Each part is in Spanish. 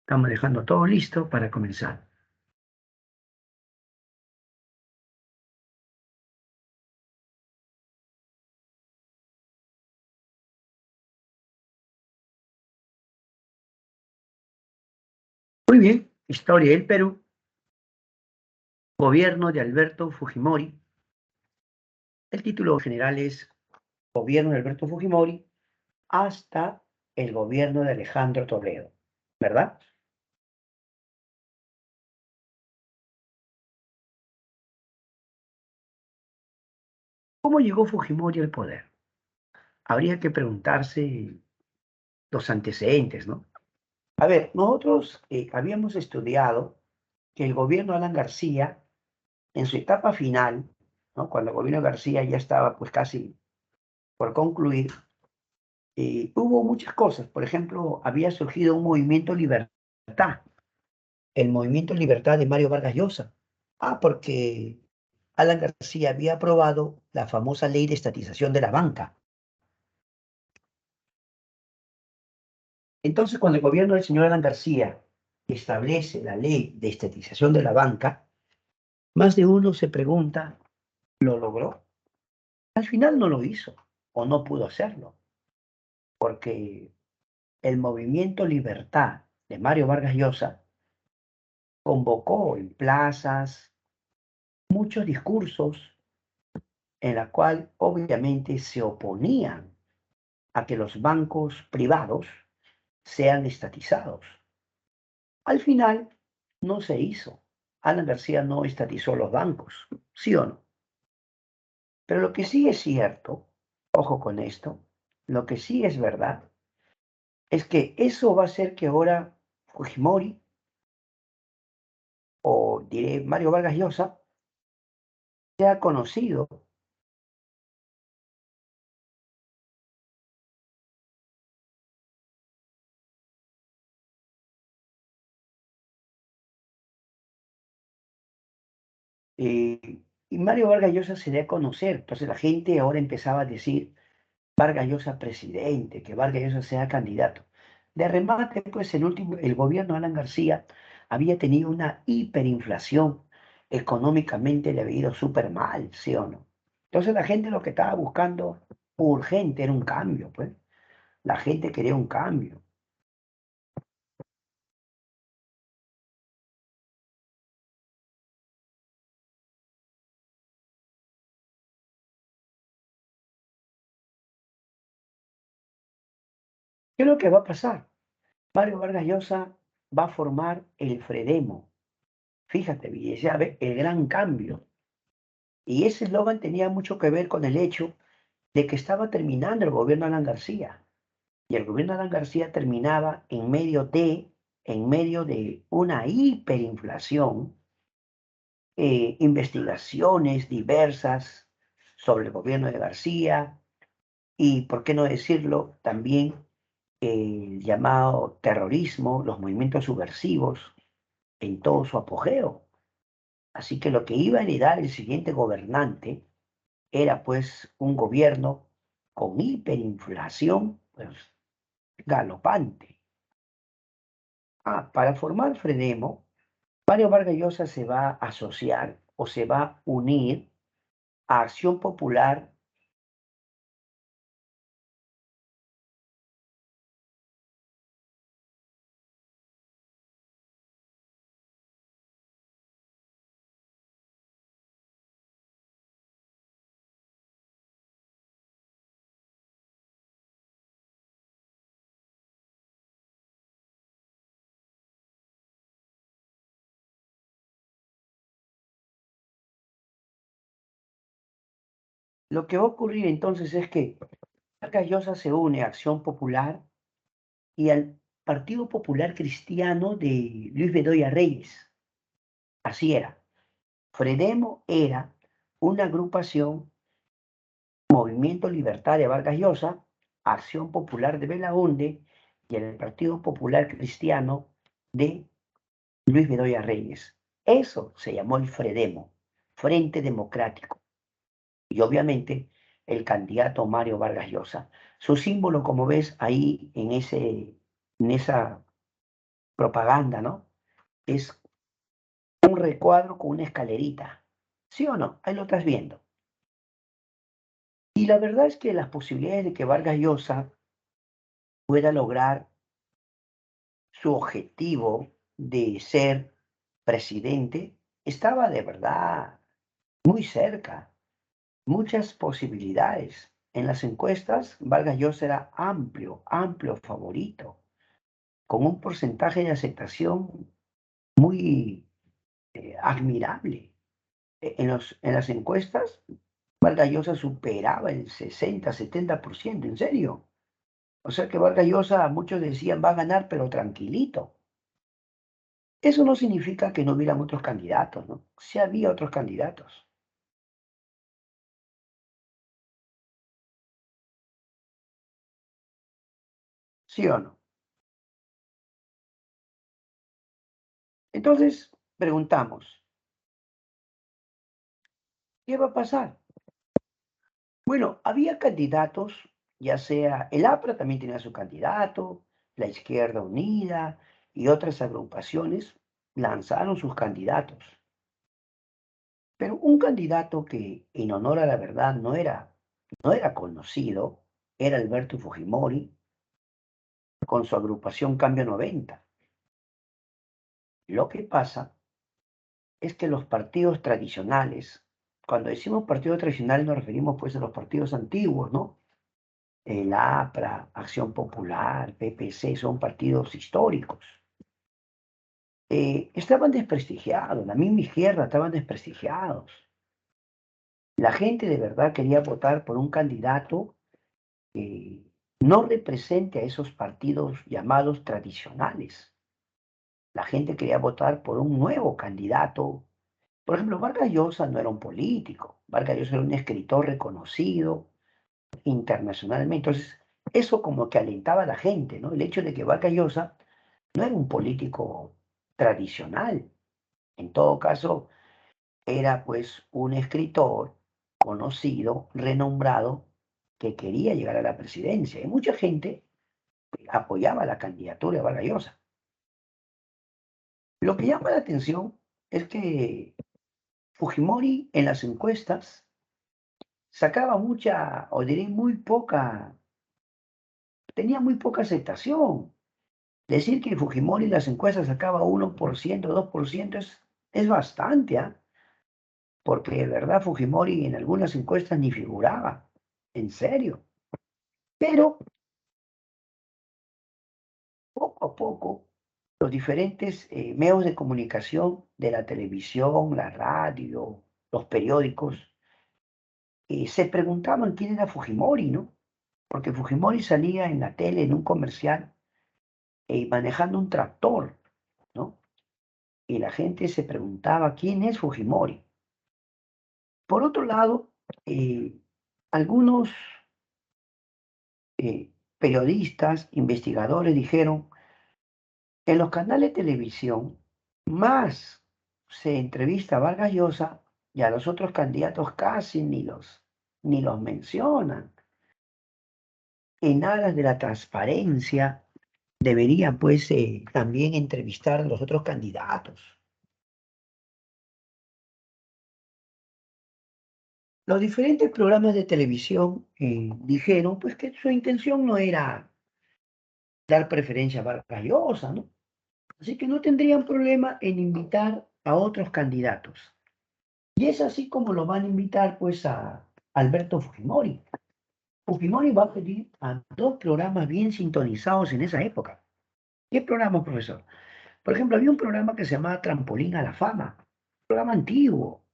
Estamos dejando todo listo para comenzar. Muy bien, historia del Perú, gobierno de Alberto Fujimori. El título general es Gobierno de Alberto Fujimori hasta el gobierno de Alejandro Toledo, ¿verdad? ¿Cómo llegó Fujimori al poder? Habría que preguntarse los antecedentes, ¿no? A ver, nosotros habíamos estudiado que el gobierno de Alan García, en su etapa final, ¿no? Cuando el gobierno de García ya estaba pues casi por concluir, hubo muchas cosas. Por ejemplo, había surgido un movimiento Libertad, el movimiento Libertad de Mario Vargas Llosa. Porque Alan García había aprobado la famosa ley de estatización de la banca. Entonces, cuando el gobierno del señor Alan García establece la ley de estatización de la banca, más de uno se pregunta, ¿lo logró? Al final no lo hizo o no pudo hacerlo, porque el movimiento Libertad de Mario Vargas Llosa convocó en plazas muchos discursos en la cual obviamente se oponían a que los bancos privados sean estatizados. Al final no se hizo. Alan García no estatizó los bancos, ¿sí o no? Pero lo que sí es cierto, ojo con esto, lo que sí es verdad, es que eso va a hacer que ahora Fujimori, o diré Mario Vargas Llosa, sea conocido y Mario Vargas Llosa se dio a conocer. Entonces la gente ahora empezaba a decir Vargas Llosa presidente, que Vargas Llosa sea candidato. De remate, pues el gobierno de Alan García había tenido una hiperinflación, económicamente le había ido súper mal, ¿sí o no? Entonces la gente lo que estaba buscando urgente era un cambio, pues. La gente quería un cambio. ¿Qué es lo que va a pasar? Mario Vargas Llosa va a formar el Fredemo. Fíjate, Villesave, el gran cambio. Y ese eslogan tenía mucho que ver con el hecho de que estaba terminando el gobierno de Alan García. Y el gobierno de Alan García terminaba en medio de una hiperinflación, investigaciones diversas sobre el gobierno de García y, por qué no decirlo, también el llamado terrorismo, los movimientos subversivos en todo su apogeo. Así que lo que iba a heredar el siguiente gobernante era pues un gobierno con hiperinflación pues, galopante. Para formar Frenemo, Mario Vargas Llosa se va a asociar o se va a unir a Acción Popular. Lo que va a ocurrir entonces es que Vargas Llosa se une a Acción Popular y al Partido Popular Cristiano de Luis Bedoya Reyes. Así era. Frenemo era una agrupación, Movimiento Libertad de Vargas Llosa, Acción Popular de Belaunde y el Partido Popular Cristiano de Luis Bedoya Reyes. Eso se llamó el Fredemo, Frente Democrático. Y obviamente el candidato Mario Vargas Llosa. Su símbolo, como ves ahí en esa propaganda, ¿no? Es un recuadro con una escalerita. ¿Sí o no? Ahí lo estás viendo. Y la verdad es que las posibilidades de que Vargas Llosa pueda lograr su objetivo de ser presidente estaba de verdad muy cerca, muchas posibilidades. En las encuestas, Vargas Llosa era amplio, amplio favorito, con un porcentaje de aceptación muy admirable. En las encuestas, Vargas Llosa superaba el 60-70%, en serio. O sea que Vargas Llosa, muchos decían, va a ganar, pero tranquilito. Eso no significa que no hubieran otros candidatos, ¿no? Sí había otros candidatos, ¿sí o no? Entonces, preguntamos, ¿qué va a pasar? Bueno, había candidatos, ya sea el APRA también tenía su candidato, la Izquierda Unida y otras agrupaciones lanzaron sus candidatos. Pero un candidato que, en honor a la verdad, no era conocido, era Alberto Fujimori, con su agrupación Cambio 90. Lo que pasa es que los partidos tradicionales, cuando decimos partidos tradicionales nos referimos pues a los partidos antiguos, ¿no? El APRA, Acción Popular, PPC, son partidos históricos. Estaban desprestigiados, la misma izquierda estaban desprestigiados. La gente de verdad quería votar por un candidato que no represente a esos partidos llamados tradicionales. La gente quería votar por un nuevo candidato. Por ejemplo, Vargas Llosa no era un político. Vargas Llosa era un escritor reconocido internacionalmente. Entonces, eso como que alentaba a la gente, ¿no? El hecho de que Vargas Llosa no era un político tradicional. En todo caso, era pues un escritor conocido, renombrado, que quería llegar a la presidencia. Y mucha gente apoyaba la candidatura de Vargas Llosa. Lo que llama la atención es que Fujimori en las encuestas sacaba mucha, o diré muy poca, tenía muy poca aceptación. Decir que Fujimori en las encuestas sacaba 1%, 2% es bastante, ¿ah? Porque de verdad Fujimori en algunas encuestas ni figuraba, en serio. Pero poco a poco los diferentes medios de comunicación de la televisión, la radio, los periódicos, se preguntaban quién era Fujimori, ¿no? Porque Fujimori salía en la tele en un comercial manejando un tractor, ¿no? Y la gente se preguntaba quién es Fujimori. Por otro lado, algunos periodistas, investigadores dijeron, en los canales de televisión más se entrevista a Vargas Llosa y a los otros candidatos casi ni los mencionan. En aras de la transparencia, deberían pues también entrevistar a los otros candidatos. Los diferentes programas de televisión dijeron pues que su intención no era dar preferencia a Vargas Llosa, ¿no? Así que no tendrían problema en invitar a otros candidatos. Y es así como lo van a invitar pues a Alberto Fujimori. Fujimori va a pedir a dos programas bien sintonizados en esa época. ¿Qué programa, profesor? Por ejemplo, había un programa que se llamaba Trampolín a la Fama, un programa antiguo,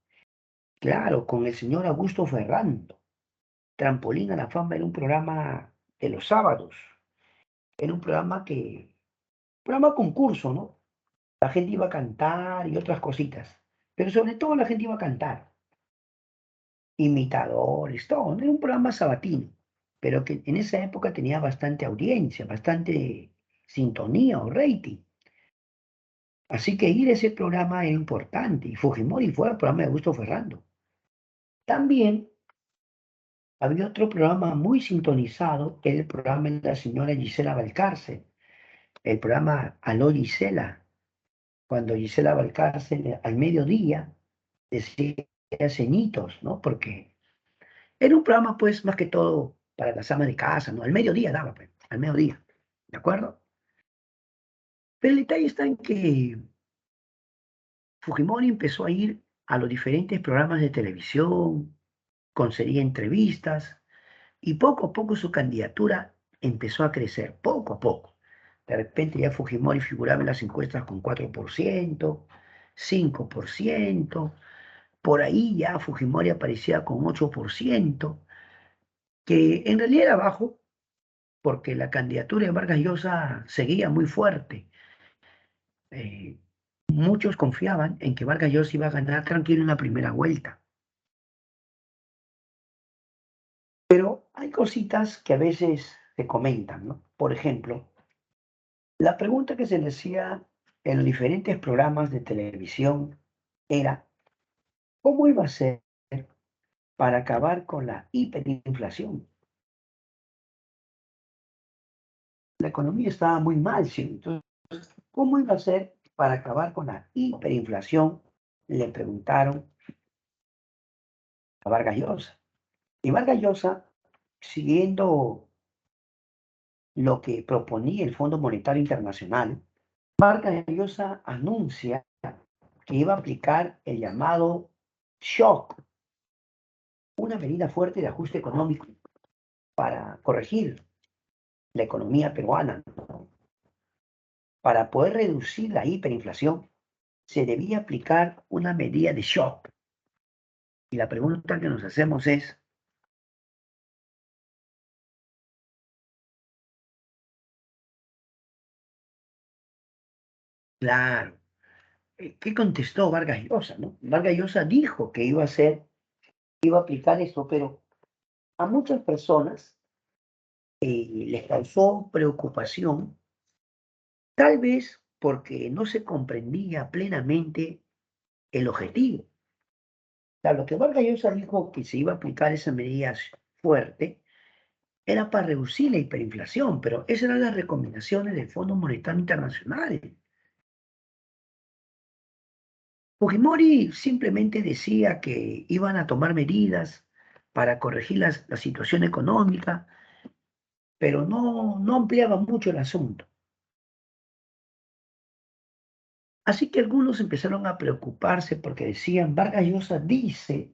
claro, con el señor Augusto Ferrando. Trampolín a la Fama era un programa de los sábados, era un programa concurso, ¿no? La gente iba a cantar y otras cositas, pero sobre todo la gente iba a cantar, imitadores, todo, ¿no? Era un programa sabatino, pero que en esa época tenía bastante audiencia, bastante sintonía o rating. Así que ir a ese programa era importante y Fujimori fue al programa de Augusto Ferrando. También había otro programa muy sintonizado, que era el programa de la señora Gisela Valcárcel. el programa Aló Gisela, cuando Gisela Valcárcel al mediodía decía ceñitos, ¿no? Porque era un programa, pues, más que todo para las amas de casa, ¿no? Al mediodía daba, pues, al mediodía, ¿de acuerdo? Pero el detalle está en que Fujimori empezó a ir a los diferentes programas de televisión, concedía entrevistas, y poco a poco su candidatura empezó a crecer, poco a poco. De repente ya Fujimori figuraba en las encuestas con 4%, 5%, por ahí ya Fujimori aparecía con 8%, que en realidad era bajo, porque la candidatura de Vargas Llosa seguía muy fuerte. Eh, Muchos confiaban en que Vargas Llosa iba a ganar tranquilo en la primera vuelta. Pero hay cositas que a veces se comentan, ¿no? Por ejemplo, la pregunta que se le hacía en los diferentes programas de televisión era, ¿cómo iba a ser para acabar con la hiperinflación? La economía estaba muy mal, ¿sí? Entonces, ¿cómo iba a ser para acabar con la hiperinflación? Le preguntaron a Vargas Llosa. Y Vargas Llosa, siguiendo lo que proponía el Fondo Monetario Internacional, Vargas Llosa anuncia que iba a aplicar el llamado shock, una medida fuerte de ajuste económico para corregir la economía peruana. Para poder reducir la hiperinflación, se debía aplicar una medida de shock. Y la pregunta que nos hacemos es, claro, ¿qué contestó Vargas Llosa, no? Vargas Llosa dijo que iba a hacer, iba a aplicar esto, pero a muchas personas les causó preocupación, tal vez porque no se comprendía plenamente el objetivo. Claro, lo que Vargas Llosa dijo que se iba a aplicar esa medida fuerte era para reducir la hiperinflación, pero esas eran las recomendaciones del Fondo Monetario Internacional. Fujimori simplemente decía que iban a tomar medidas para corregir la situación económica, pero no ampliaba mucho el asunto. Así que algunos empezaron a preocuparse porque decían, Vargas Llosa dice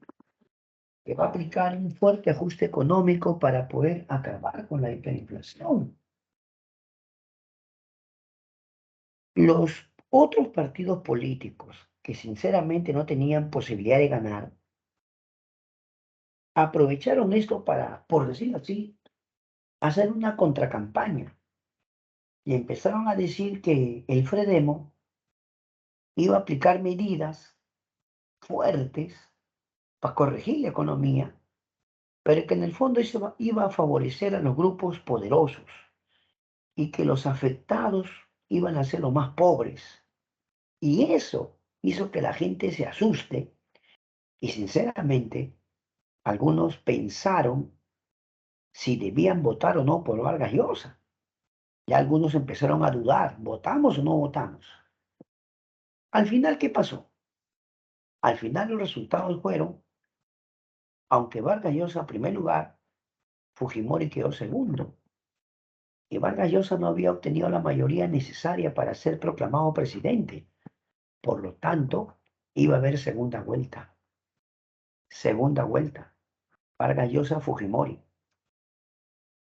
que va a aplicar un fuerte ajuste económico para poder acabar con la hiperinflación. Los otros partidos políticos que sinceramente no tenían posibilidad de ganar, aprovecharon esto para, por decirlo así, hacer una contracampaña y empezaron a decir que el Fredemo iba a aplicar medidas fuertes para corregir la economía, pero que en el fondo eso iba a favorecer a los grupos poderosos y que los afectados iban a ser los más pobres. Y eso hizo que la gente se asuste y sinceramente algunos pensaron si debían votar o no por Vargas Llosa. Ya algunos empezaron a dudar, ¿votamos o no votamos? Al final, ¿qué pasó? Al final los resultados fueron, aunque Vargas Llosa en primer lugar, Fujimori quedó segundo. Y Vargas Llosa no había obtenido la mayoría necesaria para ser proclamado presidente. Por lo tanto, iba a haber segunda vuelta. Segunda vuelta. Vargas Llosa, Fujimori.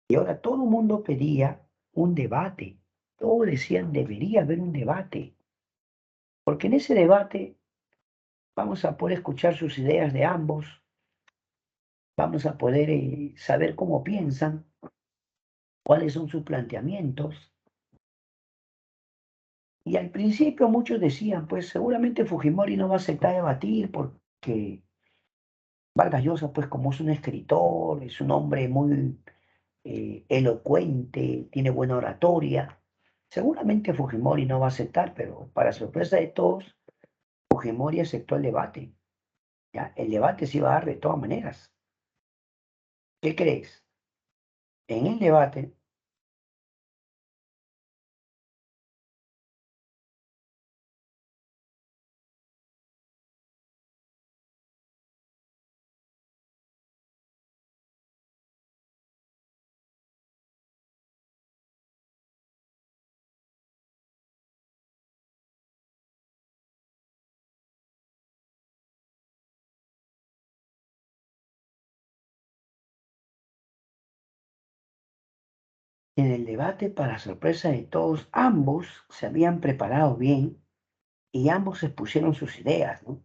Y ahora todo el mundo pedía un debate. Todos decían, debería haber un debate. Porque en ese debate vamos a poder escuchar sus ideas de ambos, vamos a poder saber cómo piensan, cuáles son sus planteamientos. Y al principio muchos decían, pues seguramente Fujimori no va a aceptar debatir porque Vargas Llosa, pues como es un escritor, es un hombre muy elocuente, tiene buena oratoria, seguramente Fujimori no va a aceptar, pero para sorpresa de todos, Fujimori aceptó el debate. ¿Ya? El debate se iba a dar de todas maneras. ¿Qué crees? En el debate En el debate, para sorpresa de todos, ambos se habían preparado bien y ambos expusieron sus ideas, ¿no?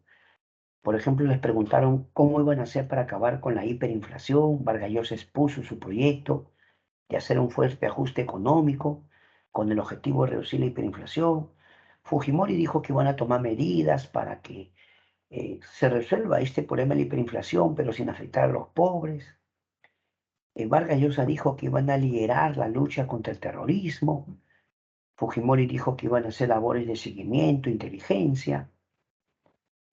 Por ejemplo, les preguntaron cómo iban a hacer para acabar con la hiperinflación. Vargas Llosa expuso su proyecto de hacer un fuerte ajuste económico con el objetivo de reducir la hiperinflación. Fujimori dijo que van a tomar medidas para que se resuelva este problema de la hiperinflación, pero sin afectar a los pobres. Vargas Llosa dijo que iban a liderar la lucha contra el terrorismo. Fujimori dijo que iban a hacer labores de seguimiento, inteligencia.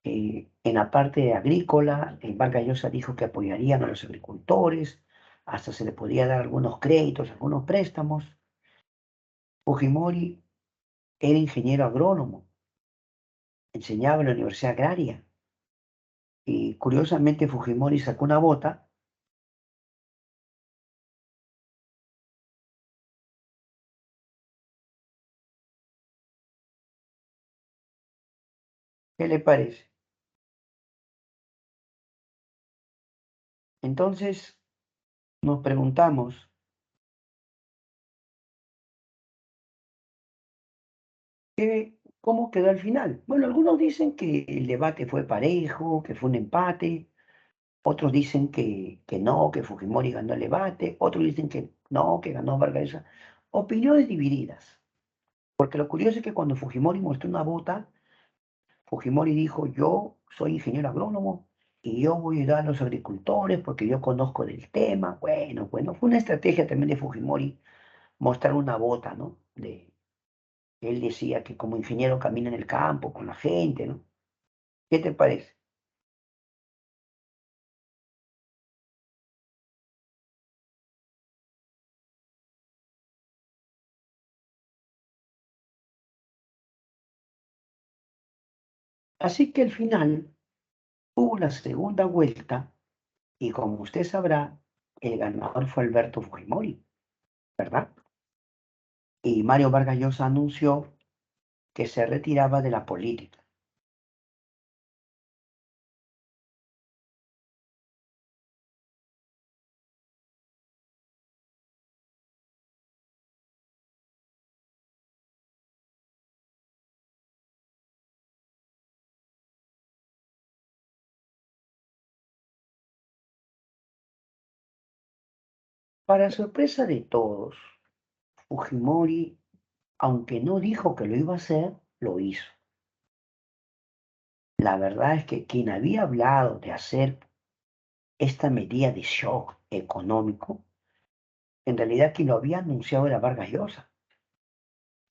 En la parte agrícola, Vargas Llosa dijo que apoyarían a los agricultores, hasta se le podía dar algunos créditos, algunos préstamos. Fujimori era ingeniero agrónomo, enseñaba en la Universidad Agraria y curiosamente Fujimori sacó una bota. ¿Qué le parece? Entonces nos preguntamos, ¿cómo quedó al final? Bueno, algunos dicen que el debate fue parejo, que fue un empate. Otros dicen que no, que Fujimori ganó el debate. Otros dicen que no, que ganó Vargas Llosa. Opiniones divididas. Porque lo curioso es que cuando Fujimori mostró una bota, Fujimori dijo, yo soy ingeniero agrónomo y yo voy a ayudar a los agricultores porque yo conozco del tema. Bueno, fue una estrategia también de Fujimori mostrar una bota, ¿no? Él decía que como ingeniero camina en el campo con la gente, ¿no? ¿Qué te parece? Así que al final hubo la segunda vuelta y como usted sabrá, el ganador fue Alberto Fujimori, ¿verdad? Y Mario Vargas Llosa anunció que se retiraba de la política. Para sorpresa de todos, Fujimori, aunque no dijo que lo iba a hacer, lo hizo. La verdad es que quien había hablado de hacer esta medida de shock económico, en realidad quien lo había anunciado era Vargas Llosa.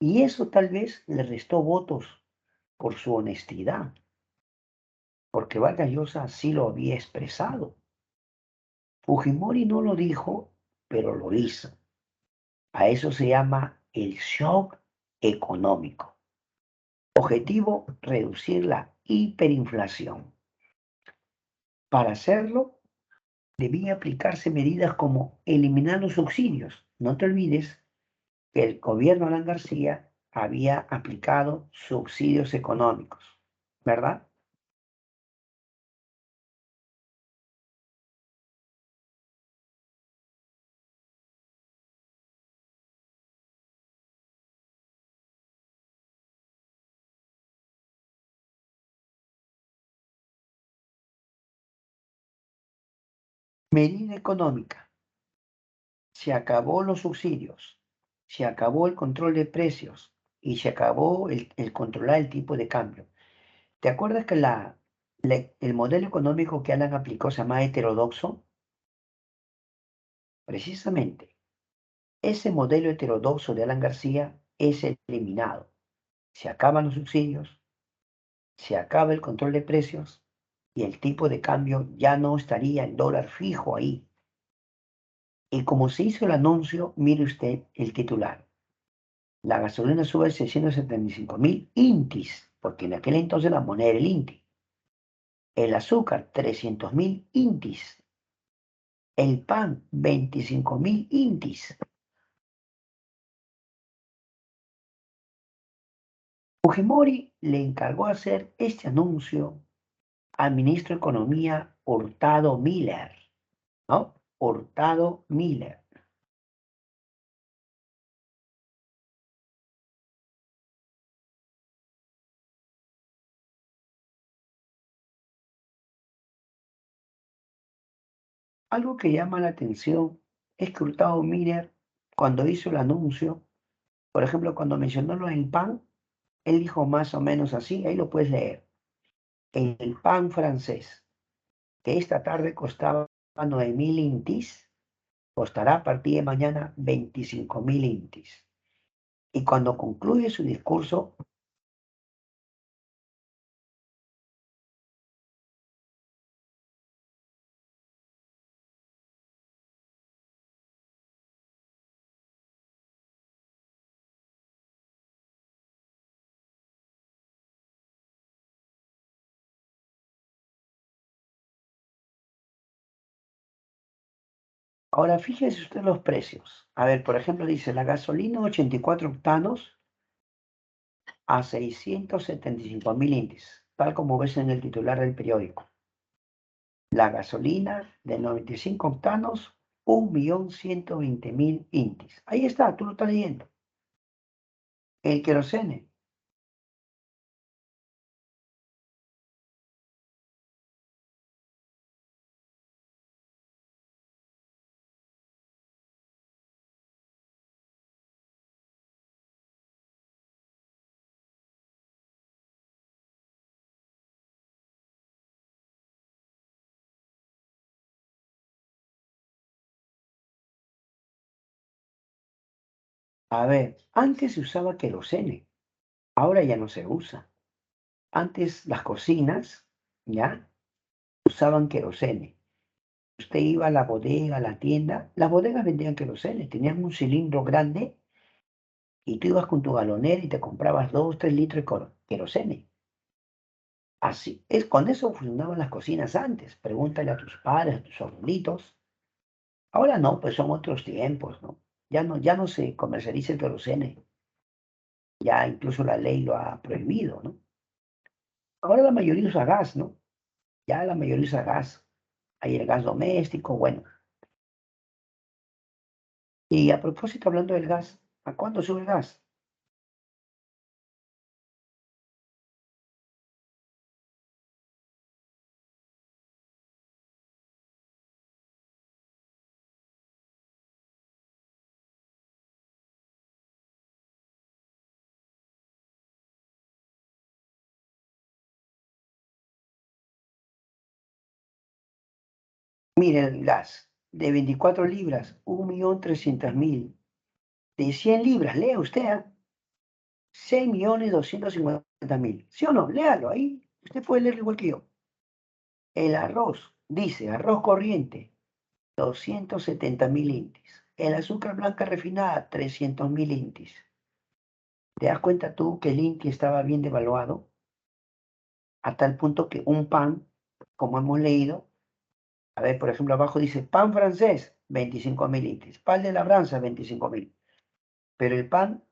Y eso tal vez le restó votos por su honestidad, porque Vargas Llosa sí lo había expresado. Fujimori no lo dijo, pero lo hizo. A eso se llama el shock económico. Objetivo, reducir la hiperinflación. Para hacerlo, debían aplicarse medidas como eliminar los subsidios. No te olvides que el gobierno de Alan García había aplicado subsidios económicos, ¿verdad? Medida económica. Se acabó los subsidios, se acabó el control de precios y se acabó el controlar el tipo de cambio. ¿Te acuerdas que el modelo económico que Alan aplicó se llama heterodoxo? Precisamente, ese modelo heterodoxo de Alan García es eliminado. Se acaban los subsidios, se acaba el control de precios y el tipo de cambio ya no estaría el dólar fijo ahí. Y como se hizo el anuncio, mire usted el titular. La gasolina sube 675.000 intis, porque en aquel entonces la moneda era el inti. El azúcar, 300.000 intis. El pan, 25.000 intis. Fujimori le encargó hacer este anuncio al ministro de Economía Hurtado Miller, ¿no? Hurtado Miller. Algo que llama la atención es que Hurtado Miller, cuando hizo el anuncio, por ejemplo, cuando mencionó lo del pan, él dijo más o menos así, ahí lo puedes leer. El pan francés, que esta tarde costaba 9.000 intis, costará a partir de mañana 25.000 intis. Y cuando concluye su discurso, ahora fíjese usted los precios. A ver, por ejemplo, dice la gasolina 84 octanos a 675.000 intis, tal como ves en el titular del periódico. La gasolina de 95 octanos, 1.120.000 intis. Ahí está, tú lo estás leyendo. El querosene. A ver, antes se usaba querosene, ahora ya no se usa. Antes las cocinas, ¿ya? Usaban querosene. Usted iba a la bodega, a la tienda, las bodegas vendían querosene, tenían un cilindro grande y tú ibas con tu galonera y te comprabas 2, 3 litros de querosene. Así es, con eso funcionaban las cocinas antes. Pregúntale a tus padres, a tus abuelitos. Ahora no, pues son otros tiempos, ¿no? Ya no se comercializa el querosene. Ya incluso la ley lo ha prohibido, ¿no? Ahora la mayoría usa gas, ¿no? Ya la mayoría usa gas. Hay el gas doméstico, bueno. Y a propósito, hablando del gas, ¿a cuánto sube el gas? Mire, el gas de 24 libras, 1.300.000. De 100 libras, lea usted, 6.250.000. ¿Sí o no? Léalo ahí. Usted puede leerlo igual que yo. El arroz, dice, arroz corriente, 270.000 intis. El azúcar blanca refinada, 300.000 intis. ¿Te das cuenta tú que el inti estaba bien devaluado? A tal punto que un pan, como hemos leído, a ver, por ejemplo, abajo dice pan francés, 25.000 intis. Pan de labranza, 25.000. Pero el pan,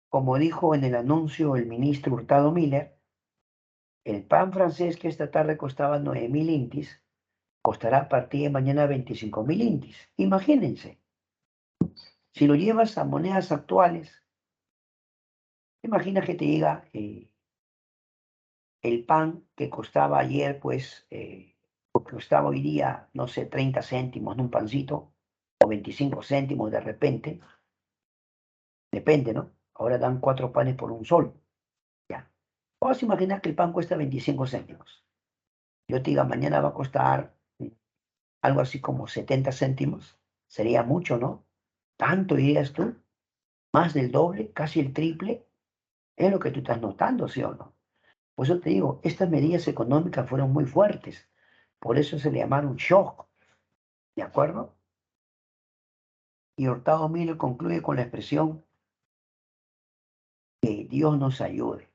como dijo en el anuncio el ministro Hurtado Miller, el pan francés que esta tarde costaba 9.000 intis, costará a partir de mañana 25.000 intis. Imagínense, si lo llevas a monedas actuales, imagina que te llega el pan que costaba ayer, pues, costaba hoy día, no sé, 30 céntimos en un pancito, o 25 céntimos de repente, depende, ¿no? Ahora dan 4 panes por un sol, ya. Vamos a imaginar que el pan cuesta 25 céntimos. Yo te diga, mañana va a costar algo así como 70 céntimos. Sería mucho, ¿no? ¿Tanto dirías tú? Más del doble, casi el triple. Es lo que tú estás notando, ¿sí o no? Por eso te digo, estas medidas económicas fueron muy fuertes. Por eso se le llamaron shock, ¿de acuerdo? Y Hurtado Miller concluye con la expresión que Dios nos ayude.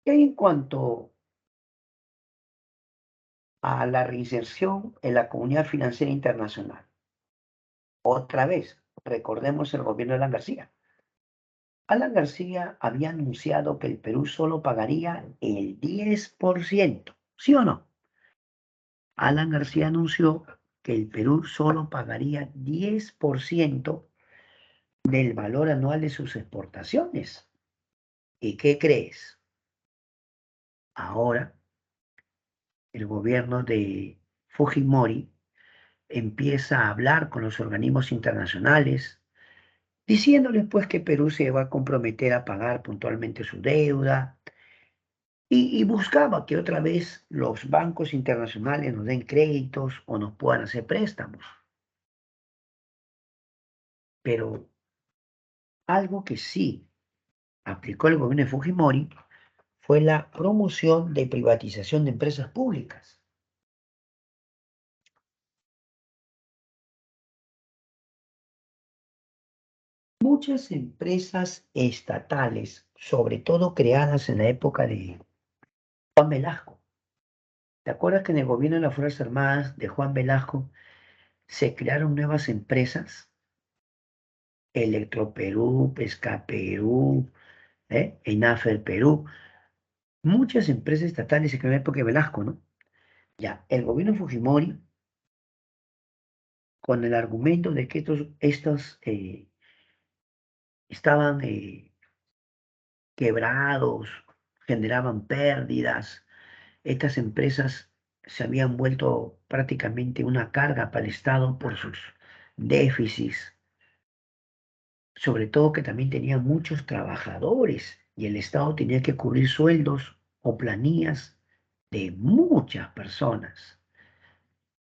Y en cuanto a la reinserción en la comunidad financiera internacional, otra vez, recordemos el gobierno de Alan García. Alan García había anunciado que el Perú solo pagaría el 10%, ¿sí o no? Alan García anunció que el Perú solo pagaría 10% del valor anual de sus exportaciones. ¿Y qué crees? Ahora el gobierno de Fujimori empieza a hablar con los organismos internacionales, diciéndoles pues que Perú se va a comprometer a pagar puntualmente su deuda y buscaba que otra vez los bancos internacionales nos den créditos o nos puedan hacer préstamos. Pero algo que sí aplicó el gobierno de Fujimori fue la promoción de privatización de empresas públicas. Muchas empresas estatales, sobre todo creadas en la época de Juan Velasco. ¿Te acuerdas que en el gobierno de las Fuerzas Armadas de Juan Velasco se crearon nuevas empresas? Electroperú, Pescaperú, Enafer Perú. Muchas empresas estatales se crearon en la época de Velasco, ¿no? Ya, el gobierno Fujimori, con el argumento de que estos estaban quebrados, generaban pérdidas, estas empresas se habían vuelto prácticamente una carga para el Estado por sus déficits, sobre todo que también tenían muchos trabajadores y el Estado tenía que cubrir sueldos o planillas de muchas personas.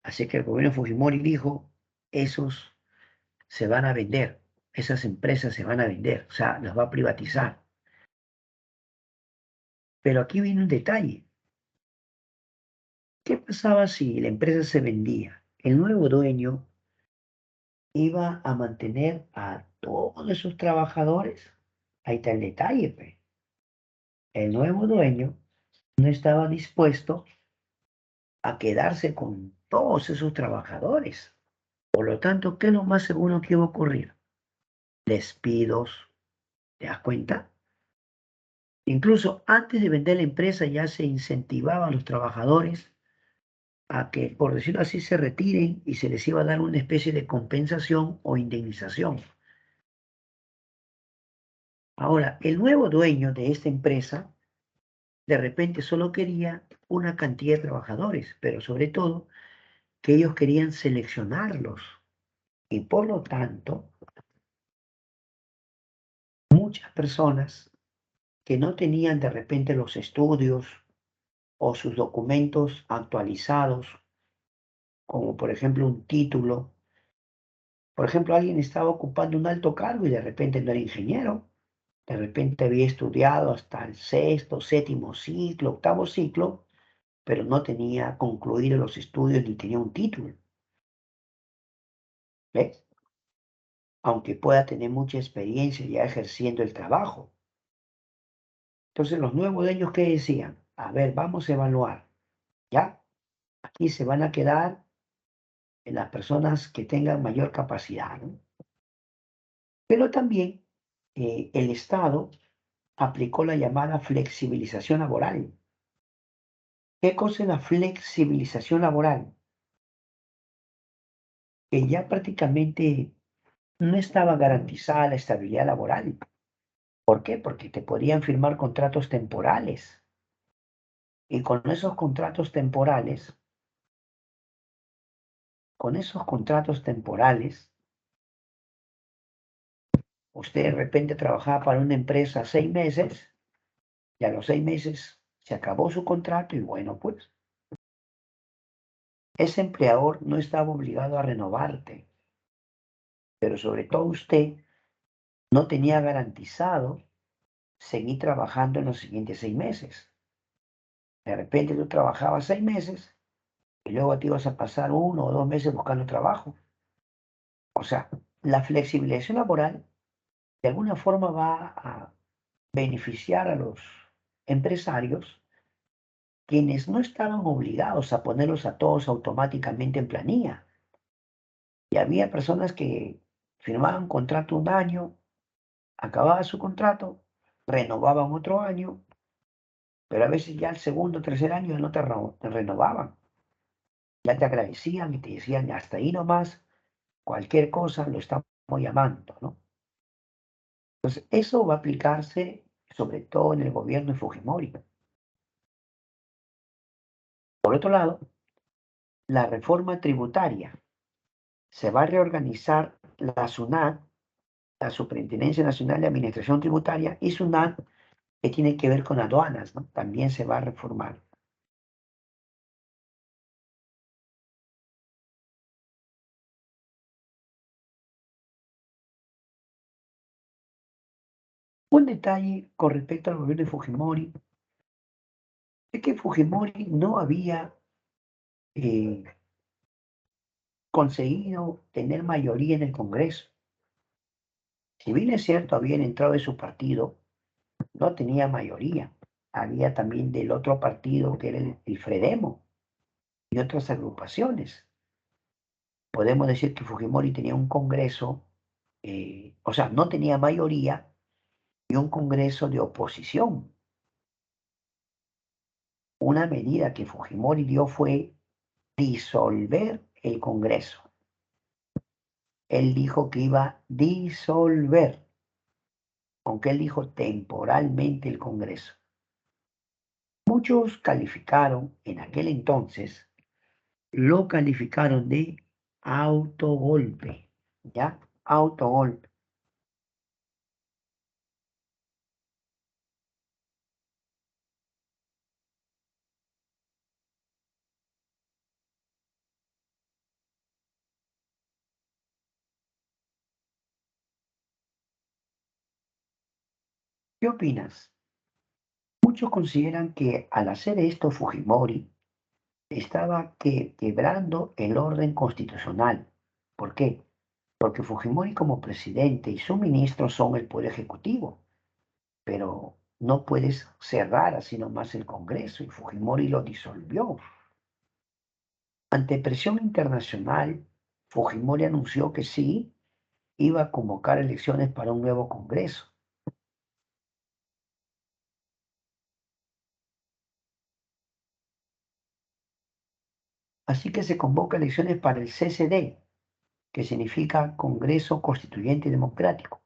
Así que el gobierno Fujimori dijo, esos se van a vender, esas empresas se van a vender, o sea, las va a privatizar. Pero aquí viene un detalle. ¿Qué pasaba si la empresa se vendía? El nuevo dueño iba a mantener a todos esos trabajadores. Ahí está el detalle, pe. El nuevo dueño no estaba dispuesto a quedarse con todos esos trabajadores. Por lo tanto, ¿qué es lo más seguro que iba a ocurrir? Despidos, ¿te das cuenta? Incluso antes de vender la empresa ya se incentivaba a los trabajadores a que, por decirlo así, se retiren y se les iba a dar una especie de compensación o indemnización. Ahora, el nuevo dueño de esta empresa de repente solo quería una cantidad de trabajadores, pero sobre todo que ellos querían seleccionarlos. Y por lo tanto, muchas personas que no tenían de repente los estudios o sus documentos actualizados, como por ejemplo un título. Por ejemplo, alguien estaba ocupando un alto cargo y de repente no era ingeniero, de repente había estudiado hasta el sexto, séptimo ciclo, octavo ciclo, pero no tenía concluido los estudios ni tenía un título. ¿Ves? Aunque pueda tener mucha experiencia ya ejerciendo el trabajo. Entonces los nuevos dueños, ¿qué decían? A ver, vamos a evaluar, ¿ya? Aquí se van a quedar en las personas que tengan mayor capacidad, ¿no? Pero también el Estado aplicó la llamada flexibilización laboral. ¿Qué cosa es la flexibilización laboral? Que ya prácticamente no estaba garantizada la estabilidad laboral. ¿Por qué? Porque te podían firmar contratos temporales. Y con esos contratos temporales, usted de repente trabajaba para una empresa 6 meses y a los 6 meses se acabó su contrato y bueno, pues ese empleador no estaba obligado a renovarte, pero sobre todo usted no tenía garantizado seguir trabajando en los siguientes 6 meses. De repente tú trabajabas 6 meses y luego te ibas a pasar 1 o 2 meses buscando trabajo. O sea, la flexibilización laboral de alguna forma va a beneficiar a los empresarios quienes no estaban obligados a ponerlos a todos automáticamente en planilla. Y había personas que firmaban contrato un año, acababa su contrato, renovaban otro año, pero a veces ya el segundo o tercer año ya no te renovaban. Ya te agradecían y te decían, hasta ahí nomás, cualquier cosa lo estamos llamando, ¿no? Entonces, eso va a aplicarse sobre todo en el gobierno de Fujimori. Por otro lado, la reforma tributaria. Se va a reorganizar la SUNAT, la Superintendencia Nacional de Administración Tributaria, y SUNAT, que tiene que ver con aduanas, ¿no? También se va a reformar. Un detalle con respecto al gobierno de Fujimori es que Fujimori no había eh, conseguido tener mayoría en el Congreso. Si bien es cierto, habían entrado de su partido, no tenía mayoría. Había también del otro partido que era el Fredemo y otras agrupaciones. Podemos decir que Fujimori tenía un Congreso, o sea, no tenía mayoría y un Congreso de oposición. Una medida que Fujimori dio fue disolver el Congreso. Él dijo que iba a disolver, aunque él dijo temporalmente el Congreso. Muchos calificaron en aquel entonces, lo calificaron de autogolpe, ¿ya? Autogolpe. ¿Qué opinas? Muchos consideran que al hacer esto Fujimori estaba quebrando el orden constitucional. ¿Por qué? Porque Fujimori como presidente y sus ministros son el poder ejecutivo, pero no puedes cerrar así nomás el Congreso y Fujimori lo disolvió. Ante presión internacional, Fujimori anunció que sí iba a convocar elecciones para un nuevo Congreso. Así que se convoca elecciones para el CCD, que significa Congreso Constituyente Democrático.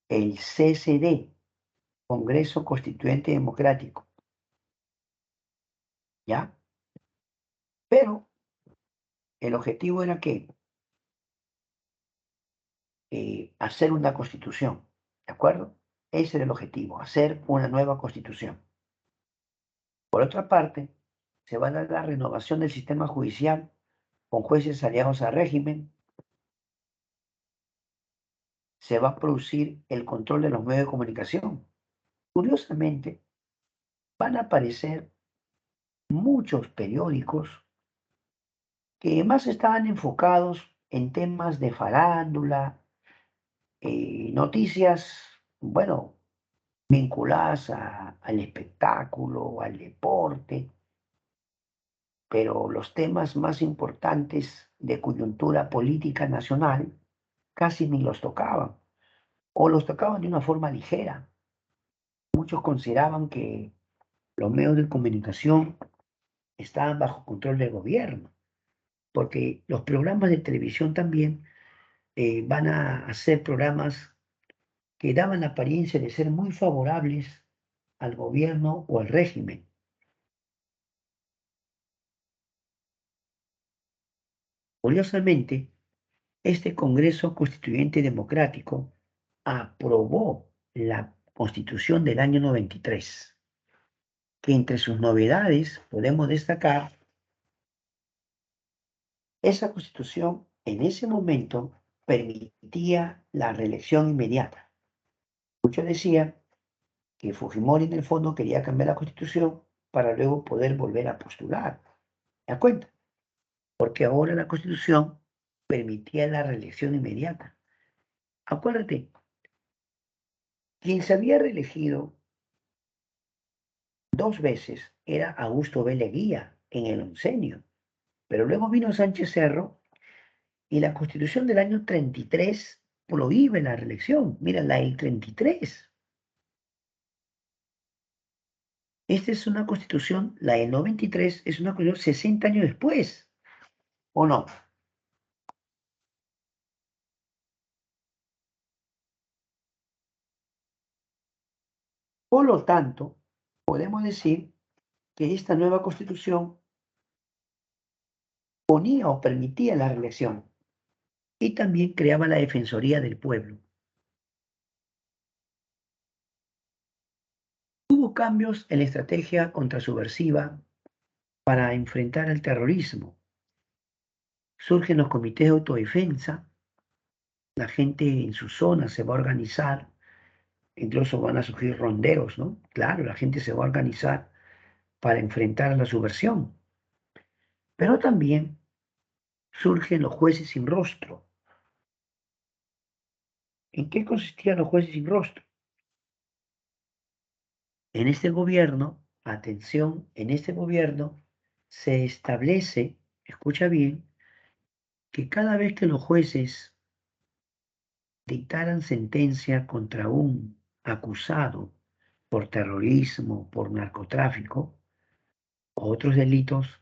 El CCD, Congreso Constituyente Democrático, ¿ya? Pero el objetivo era que hacer una constitución, ¿de acuerdo? Ese era el objetivo, hacer una nueva constitución. Por otra parte, se va a dar la renovación del sistema judicial con jueces aliados al régimen, se va a producir el control de los medios de comunicación. Curiosamente, van a aparecer muchos periódicos que más estaban enfocados en temas de farándula, noticias, bueno, vinculadas al espectáculo, al deporte, pero los temas más importantes de coyuntura política nacional casi ni los tocaban, o los tocaban de una forma ligera. Muchos consideraban que los medios de comunicación estaban bajo control del gobierno, porque los programas de televisión también van a hacer programas que daban la apariencia de ser muy favorables al gobierno o al régimen. Curiosamente, este Congreso Constituyente Democrático aprobó la Constitución del año 93, que entre sus novedades podemos destacar, esa Constitución en ese momento permitía la reelección inmediata. Muchos decían que Fujimori en el fondo quería cambiar la Constitución para luego poder volver a postular. ¿Te das cuenta? Porque ahora la Constitución permitía la reelección inmediata. Acuérdate, quien se había reelegido 2 veces era Augusto B. Leguía en el oncenio, pero luego vino Sánchez Cerro y la Constitución del año 33 prohíbe la reelección. Mira, la del 33. Esta es una Constitución, la del 93 es una Constitución 60 años después, ¿o no? Por lo tanto, podemos decir que esta nueva constitución ponía o permitía la reelección y también creaba la Defensoría del Pueblo. Hubo cambios en la estrategia contrasubversiva para enfrentar al terrorismo. Surgen los comités de autodefensa, la gente en su zona se va a organizar, incluso van a surgir ronderos, ¿no? Claro, la gente se va a organizar para enfrentar a la subversión. Pero también surgen los jueces sin rostro. ¿En qué consistían los jueces sin rostro? En este gobierno, atención, en este gobierno se establece, escucha bien, que cada vez que los jueces dictaran sentencia contra un acusado por terrorismo, por narcotráfico o otros delitos,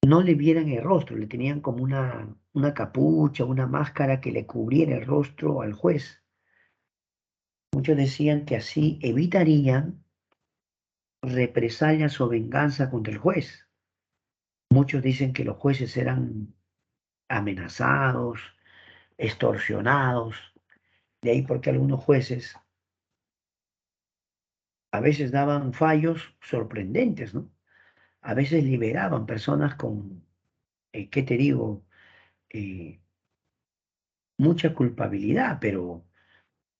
no le vieran el rostro, le tenían como una capucha, una máscara que le cubriera el rostro al juez. Muchos decían que así evitarían represalias o venganza contra el juez. Muchos dicen que los jueces eran amenazados, extorsionados, de ahí porque algunos jueces a veces daban fallos sorprendentes, ¿no? A veces liberaban personas con, ¿qué te digo? Eh, Mucha culpabilidad, pero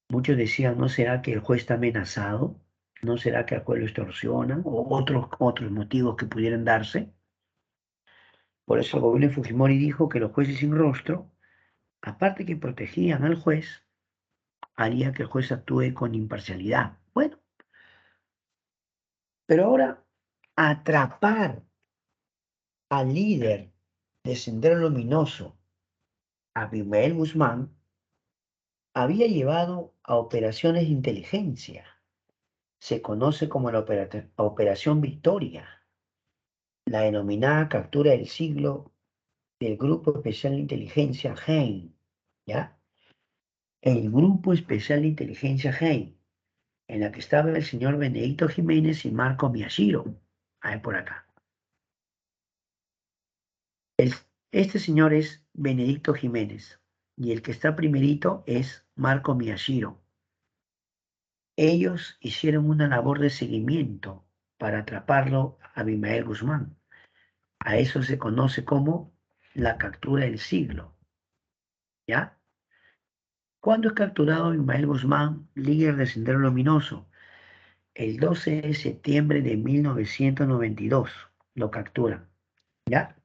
muchos decían, ¿no será que el juez está amenazado? ¿No será que al juez lo extorsionan? O otros motivos que pudieran darse. Por eso el gobierno de Fujimori dijo que los jueces sin rostro, aparte que protegían al juez, haría que el juez actúe con imparcialidad. Bueno, pero ahora atrapar al líder de Sendero Luminoso, Abimael Guzmán, había llevado a operaciones de inteligencia. Se conoce como la Operación Victoria, la denominada captura del siglo del Grupo Especial de Inteligencia GEIN, ¿ya? El Grupo Especial de Inteligencia GEIN, en la que estaba el señor Benedicto Jiménez y Marco Miyashiro. Ahí por acá. El- este señor es Benedicto Jiménez y el que está primerito es Marco Miyashiro. Ellos hicieron una labor de seguimiento para atraparlo a Abimael Guzmán. A eso se conoce como la captura del siglo, ¿ya? ¿Cuándo es capturado Abimael Guzmán, líder de Sendero Luminoso? El 12 de septiembre de 1992 lo capturan, ¿ya?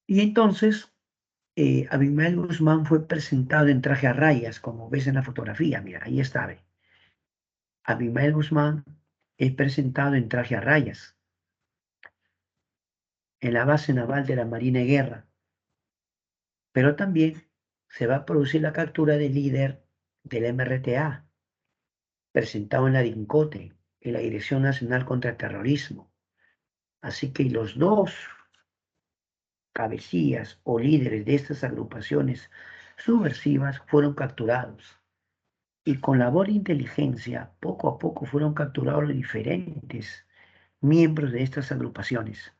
Y entonces Abimael Guzmán fue presentado en traje a rayas, como ves en la fotografía, mira, ahí está. Ve. Abimael Guzmán es presentado en traje a rayas en la base naval de la Marina de Guerra, pero también se va a producir la captura del líder del MRTA, presentado en la DINCOTE, en la Dirección Nacional contra el Terrorismo. Así que los dos cabecillas o líderes de estas agrupaciones subversivas fueron capturados. Y con labor de inteligencia, poco a poco fueron capturados los diferentes miembros de estas agrupaciones.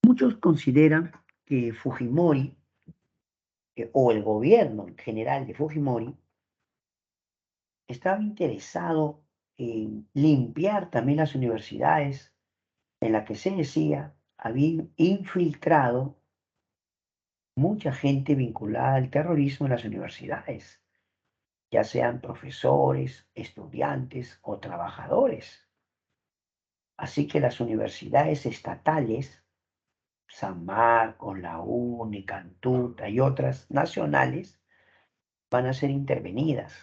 Muchos consideran que Fujimori, o el gobierno en general de Fujimori, estaba interesado en limpiar también las universidades en las que se decía había infiltrado mucha gente vinculada al terrorismo en las universidades, ya sean profesores, estudiantes o trabajadores. Así que las universidades estatales, San Marcos, la UNE, Cantuta y otras nacionales, van a ser intervenidas.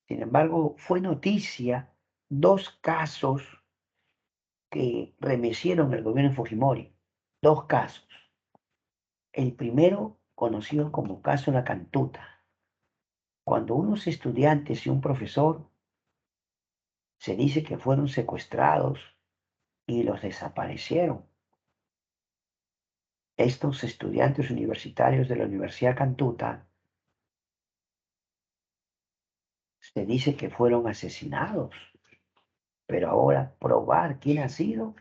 Sin embargo, fue noticia 2 casos que remecieron el gobierno de Fujimori. 2 casos. El primero, conocido como caso La Cantuta, cuando unos estudiantes y un profesor se dice que fueron secuestrados y los desaparecieron. Estos estudiantes universitarios de la Universidad Cantuta se dice que fueron asesinados, pero ahora probar quién ha sido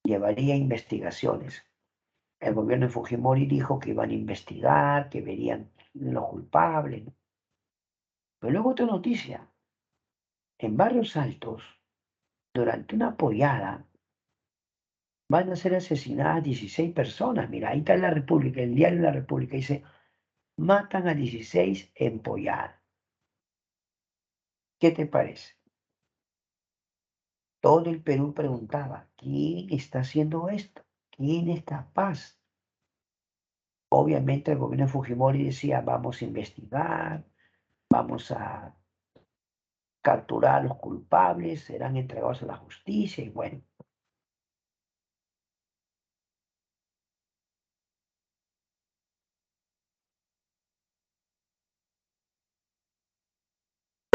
llevaría investigaciones. El gobierno de Fujimori dijo que iban a investigar, que verían los culpables, ¿no? Pero luego otra noticia, en Barrios Altos, durante una pollada, van a ser asesinadas 16 personas. Mira, ahí está la República, el diario de la República dice, matan a 16 en pollada. ¿Qué te parece? Todo el Perú preguntaba, ¿quién está haciendo esto? ¿Quién es capaz? Obviamente el gobierno de Fujimori decía, vamos a investigar, vamos a capturar a los culpables, serán entregados a la justicia y bueno.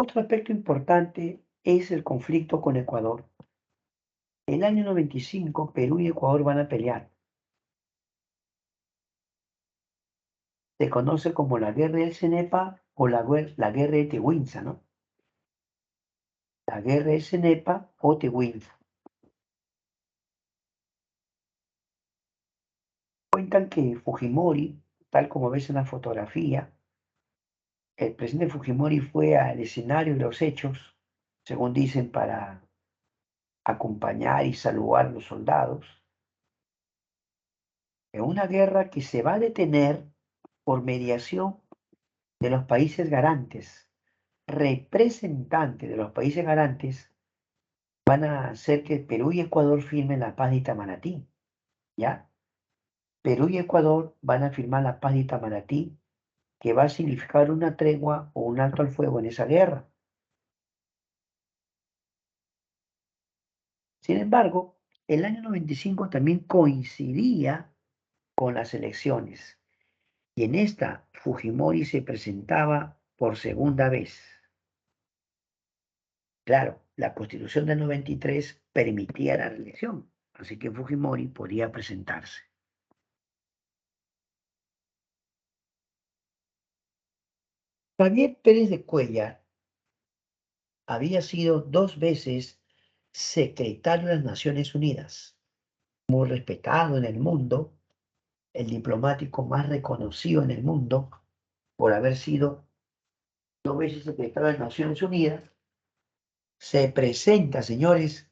Otro aspecto importante es el conflicto con Ecuador. El año 95, Perú y Ecuador van a pelear. Se conoce como la guerra del Cenepa o la guerra de Tehuinza, ¿no? La guerra del Cenepa o Tehuinza. Cuentan que Fujimori, tal como ves en la fotografía, el presidente Fujimori fue al escenario de los hechos, según dicen, para acompañar y saludar a los soldados, en una guerra que se va a detener por mediación de los países garantes. Representantes de los países garantes van a hacer que Perú y Ecuador firmen la paz de Itamaraty, ¿ya? Perú y Ecuador van a firmar la paz de Itamaraty, que va a significar una tregua o un alto al fuego en esa guerra. Sin embargo, el año 95 también coincidía con las elecciones y en esta Fujimori se presentaba por segunda vez. Claro, la Constitución del 93 permitía la reelección, así que Fujimori podía presentarse. Javier Pérez de Cuellar había sido 2 veces secretario de las Naciones Unidas, muy respetado en el mundo, el diplomático más reconocido en el mundo por haber sido 2 veces secretario de las Naciones Unidas. Se presenta, señores,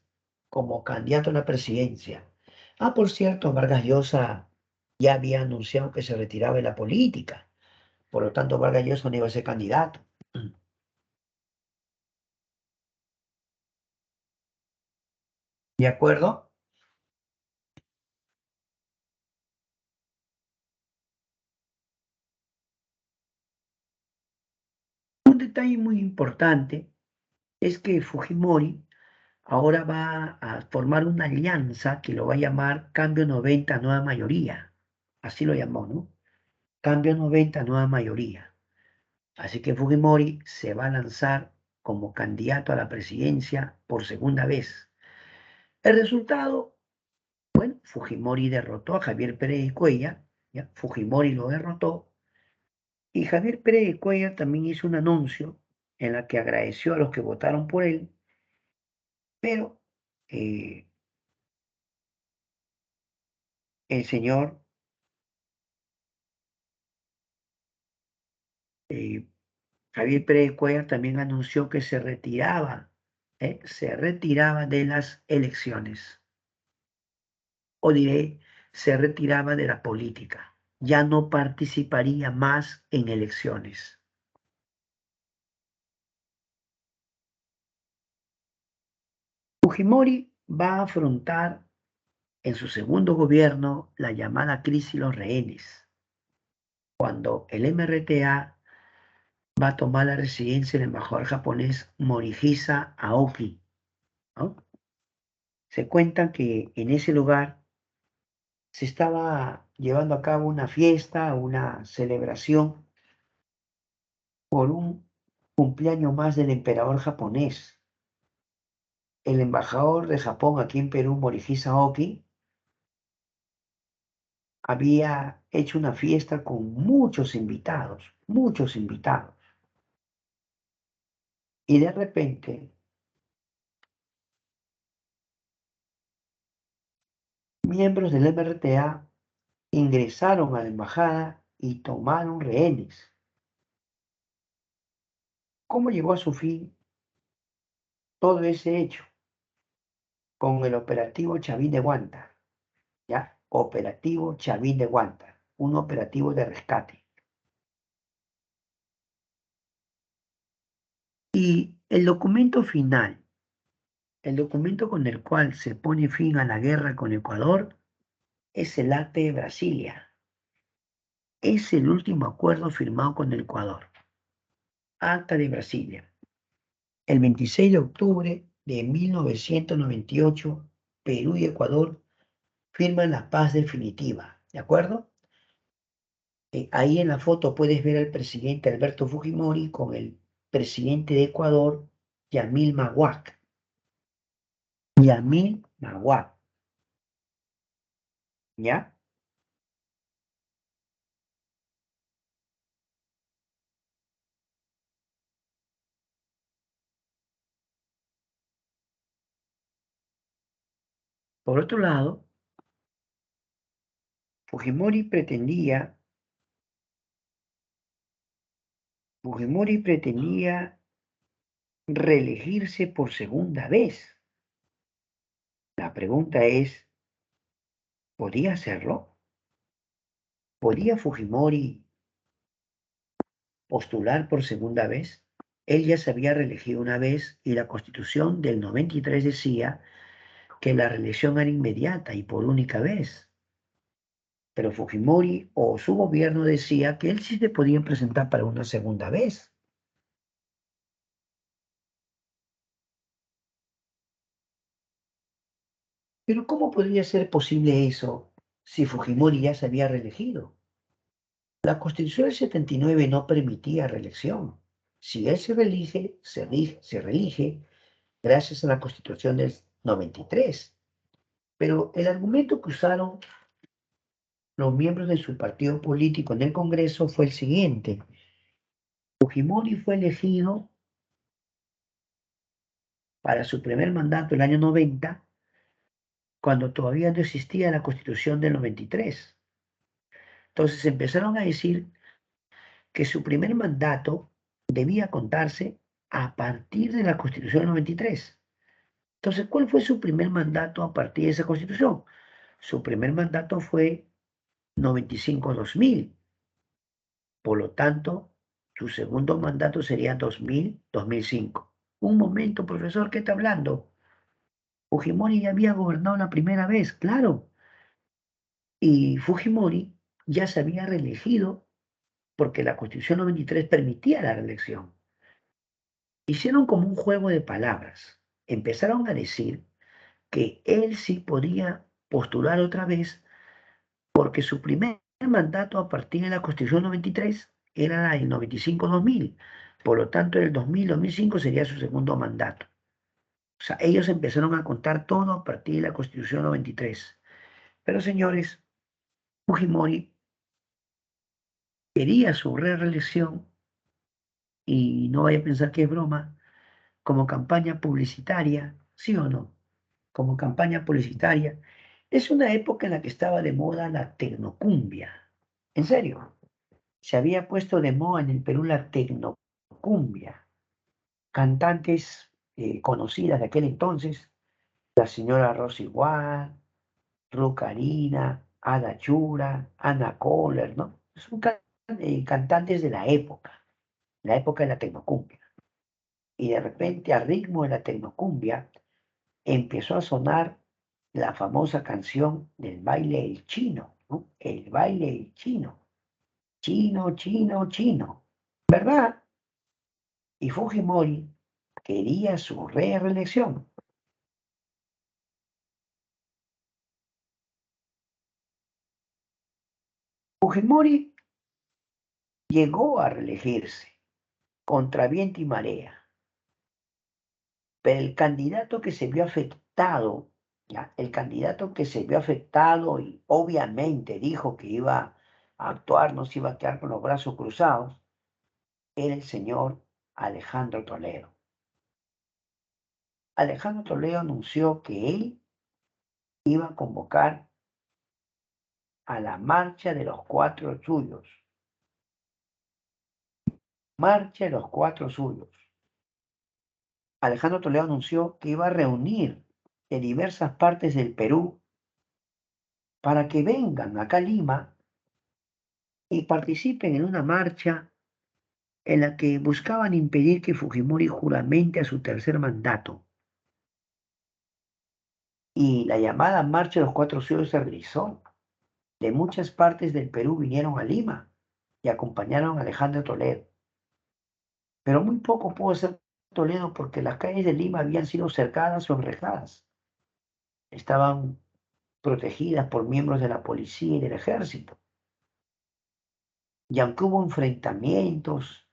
como candidato a la presidencia. Ah, por cierto, Vargas Llosa ya había anunciado que se retiraba de la política. Por lo tanto, Vargas Llosa no iba a ser candidato. ¿De acuerdo? Un detalle muy importante es que Fujimori ahora va a formar una alianza que lo va a llamar Cambio 90 Nueva Mayoría. Así lo llamó, ¿no? Cambio 90 Nueva Mayoría. Así que Fujimori se va a lanzar como candidato a la presidencia por segunda vez. El resultado, bueno, Fujimori derrotó a Javier Pérez de Cuellar, ¿ya? Fujimori lo derrotó y Javier Pérez de Cuellar también hizo un anuncio en la que agradeció a los que votaron por él, pero eh, el señor eh, Javier Pérez de Cuellar también anunció que se retiraba de las elecciones. O diré, se retiraba de la política, ya no participaría más en elecciones. Fujimori va a afrontar en su segundo gobierno la llamada crisis de los rehenes, cuando el MRTA va a tomar la residencia del embajador japonés Morihisa Aoki, ¿no? Se cuenta que en ese lugar se estaba llevando a cabo una fiesta, una celebración por un cumpleaños más del emperador japonés. El embajador de Japón aquí en Perú, Morihisa Oki, había hecho una fiesta con muchos invitados, muchos invitados. Y de repente, miembros del MRTA ingresaron a la embajada y tomaron rehenes. ¿Cómo llegó a su fin todo ese hecho? Con el operativo Chavín de Guanta, ¿ya? Operativo Chavín de Guanta, un operativo de rescate. Y el documento final, el documento con el cual se pone fin a la guerra con Ecuador, es el Acta de Brasilia. Es el último acuerdo firmado con el Ecuador. Acta de Brasilia. El 26 de octubre de 1998, Perú y Ecuador firman la paz definitiva. ¿De acuerdo? Ahí en la foto puedes ver al presidente Alberto Fujimori con el presidente de Ecuador, Yamil Maguad. Yamil Maguad. ¿Ya? Por otro lado, Fujimori pretendía, Fujimori pretendía reelegirse por segunda vez. La pregunta es, ¿podía hacerlo? ¿Podía Fujimori postular por segunda vez? Él ya se había reelegido una vez y la Constitución del 93 decía que la reelección era inmediata y por única vez. Pero Fujimori o su gobierno decía que él sí se podía presentar para una segunda vez. Pero ¿cómo podría ser posible eso si Fujimori ya se había reelegido? La Constitución del 79 no permitía reelección. Si él se reelige, se reelige gracias a la Constitución del 93. Pero el argumento que usaron los miembros de su partido político en el Congreso fue el siguiente. Fujimori fue elegido para su primer mandato el año 90, cuando todavía no existía la Constitución del 93. Entonces empezaron a decir que su primer mandato debía contarse a partir de la Constitución del 93. Entonces, ¿cuál fue su primer mandato a partir de esa Constitución? Su primer mandato fue 95-2000. Por lo tanto, su segundo mandato sería 2000-2005. Un momento, profesor, ¿qué está hablando? Fujimori ya había gobernado la primera vez, claro. Y Fujimori ya se había reelegido porque la Constitución 93 permitía la reelección. Hicieron como un juego de palabras. Empezaron a decir que él sí podía postular otra vez porque su primer mandato a partir de la Constitución 93 era el 95-2000. Por lo tanto, el 2000-2005 sería su segundo mandato. O sea, ellos empezaron a contar todo a partir de la Constitución 93. Pero señores, Fujimori quería su reelección y no vaya a pensar que es broma, como campaña publicitaria, ¿sí o no? Como campaña publicitaria. Es una época en la que estaba de moda la tecnocumbia. En serio, se había puesto de moda en el Perú la tecnocumbia. Cantantes conocidas de aquel entonces, la señora Rosy Ward, Ru Karina, Ada Chura, Ana Kohler, ¿no? Son cantantes de la época de la tecnocumbia. Y de repente, al ritmo de la tecnocumbia, empezó a sonar la famosa canción del baile del chino, ¿no? El baile del chino. Chino, chino, chino. ¿Verdad? y Fujimori quería su reelección. Fujimori llegó a reelegirse contra viento y marea, pero el candidato que se vio afectado, ¿ya? El candidato que se vio afectado y obviamente dijo que iba a actuar, no se iba a quedar con los brazos cruzados, era el señor Alejandro Toledo. Alejandro Toledo anunció que él iba a convocar a la marcha de los cuatro suyos. Marcha de los cuatro suyos. Alejandro Toledo anunció que iba a reunir de diversas partes del Perú para que vengan acá a Lima y participen en una marcha en la que buscaban impedir que Fujimori juramente a su tercer mandato. Y la llamada Marcha de los Cuatro Suyos se realizó. De muchas partes del Perú vinieron a Lima y acompañaron a Alejandro Toledo. Pero muy poco pudo ser Toledo porque las calles de Lima habían sido cercadas o enrejadas. Estaban protegidas por miembros de la policía y del ejército. Y aunque hubo enfrentamientos,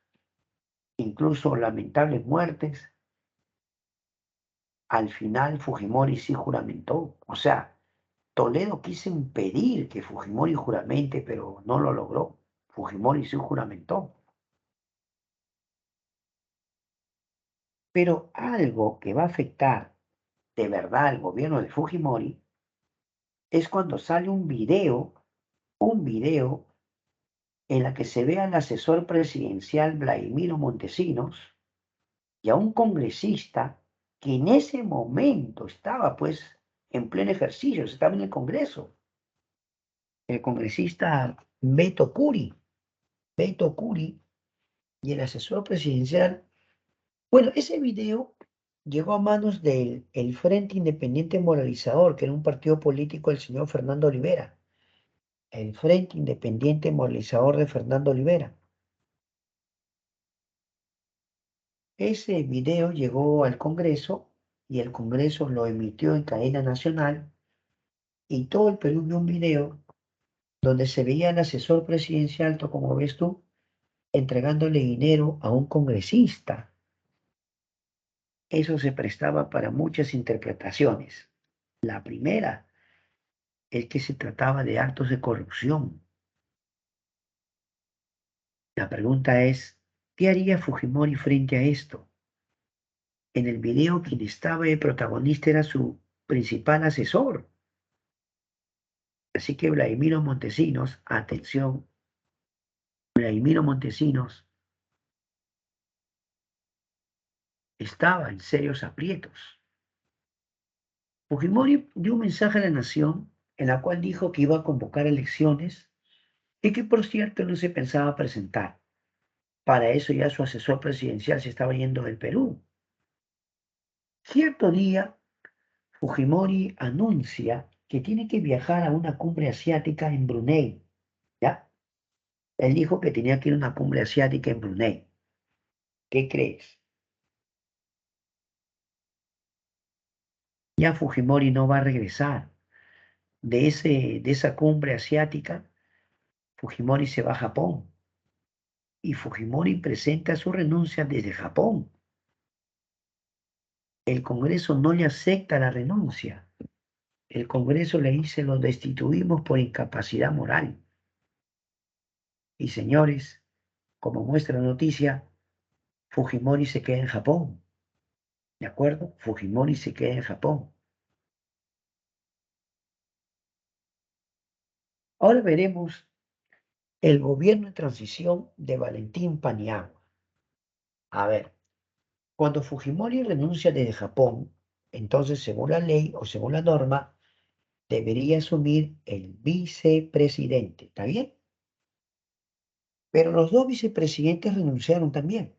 incluso lamentables muertes, al final Fujimori sí juramentó. O sea, Toledo quiso impedir que Fujimori juramente, pero no lo logró. Fujimori sí juramentó. Pero algo que va a afectar de verdad al gobierno de Fujimori es cuando sale un video en la que se ve al asesor presidencial Vladimiro Montesinos y a un congresista que en ese momento estaba pues en pleno ejercicio, estaba en el Congreso, el congresista Beto Curi y el asesor presidencial. Bueno, ese video llegó a manos del el Frente Independiente Moralizador, que era un partido político del señor Fernando Olivera, el Frente Independiente Moralizador de Fernando Olivera. Ese video llegó al Congreso y el Congreso lo emitió en cadena nacional y todo el Perú vio un video donde se veía al asesor presidencial, como ves tú, entregándole dinero a un congresista. Eso se prestaba para muchas interpretaciones. La primera es que se trataba de actos de corrupción. La pregunta es, ¿qué haría Fujimori frente a esto? En el video quien estaba de protagonista era su principal asesor. Así que Vladimiro Montesinos, atención, Vladimiro Montesinos estaba en serios aprietos. Fujimori dio un mensaje a la nación en la cual dijo que iba a convocar elecciones y que por cierto no se pensaba presentar. Para eso ya su asesor presidencial se estaba yendo del Perú. Cierto día, Fujimori anuncia que tiene que viajar a una cumbre asiática en Brunei, ¿ya? Él dijo que tenía que ir a una cumbre asiática en Brunei. ¿Qué crees? Ya Fujimori no va a regresar. De esa cumbre asiática, Fujimori se va a Japón y Fujimori presenta su renuncia desde Japón. El Congreso no le acepta la renuncia. El Congreso le dice, lo destituimos por incapacidad moral. Y señores, como muestra la noticia, Fujimori se queda en Japón. ¿De acuerdo? Fujimori se queda en Japón. Ahora veremos el gobierno de transición de Valentín Paniagua. A ver, cuando Fujimori renuncia desde Japón, entonces según la ley o según la norma, debería asumir el vicepresidente. ¿Está bien? Pero los dos vicepresidentes renunciaron también.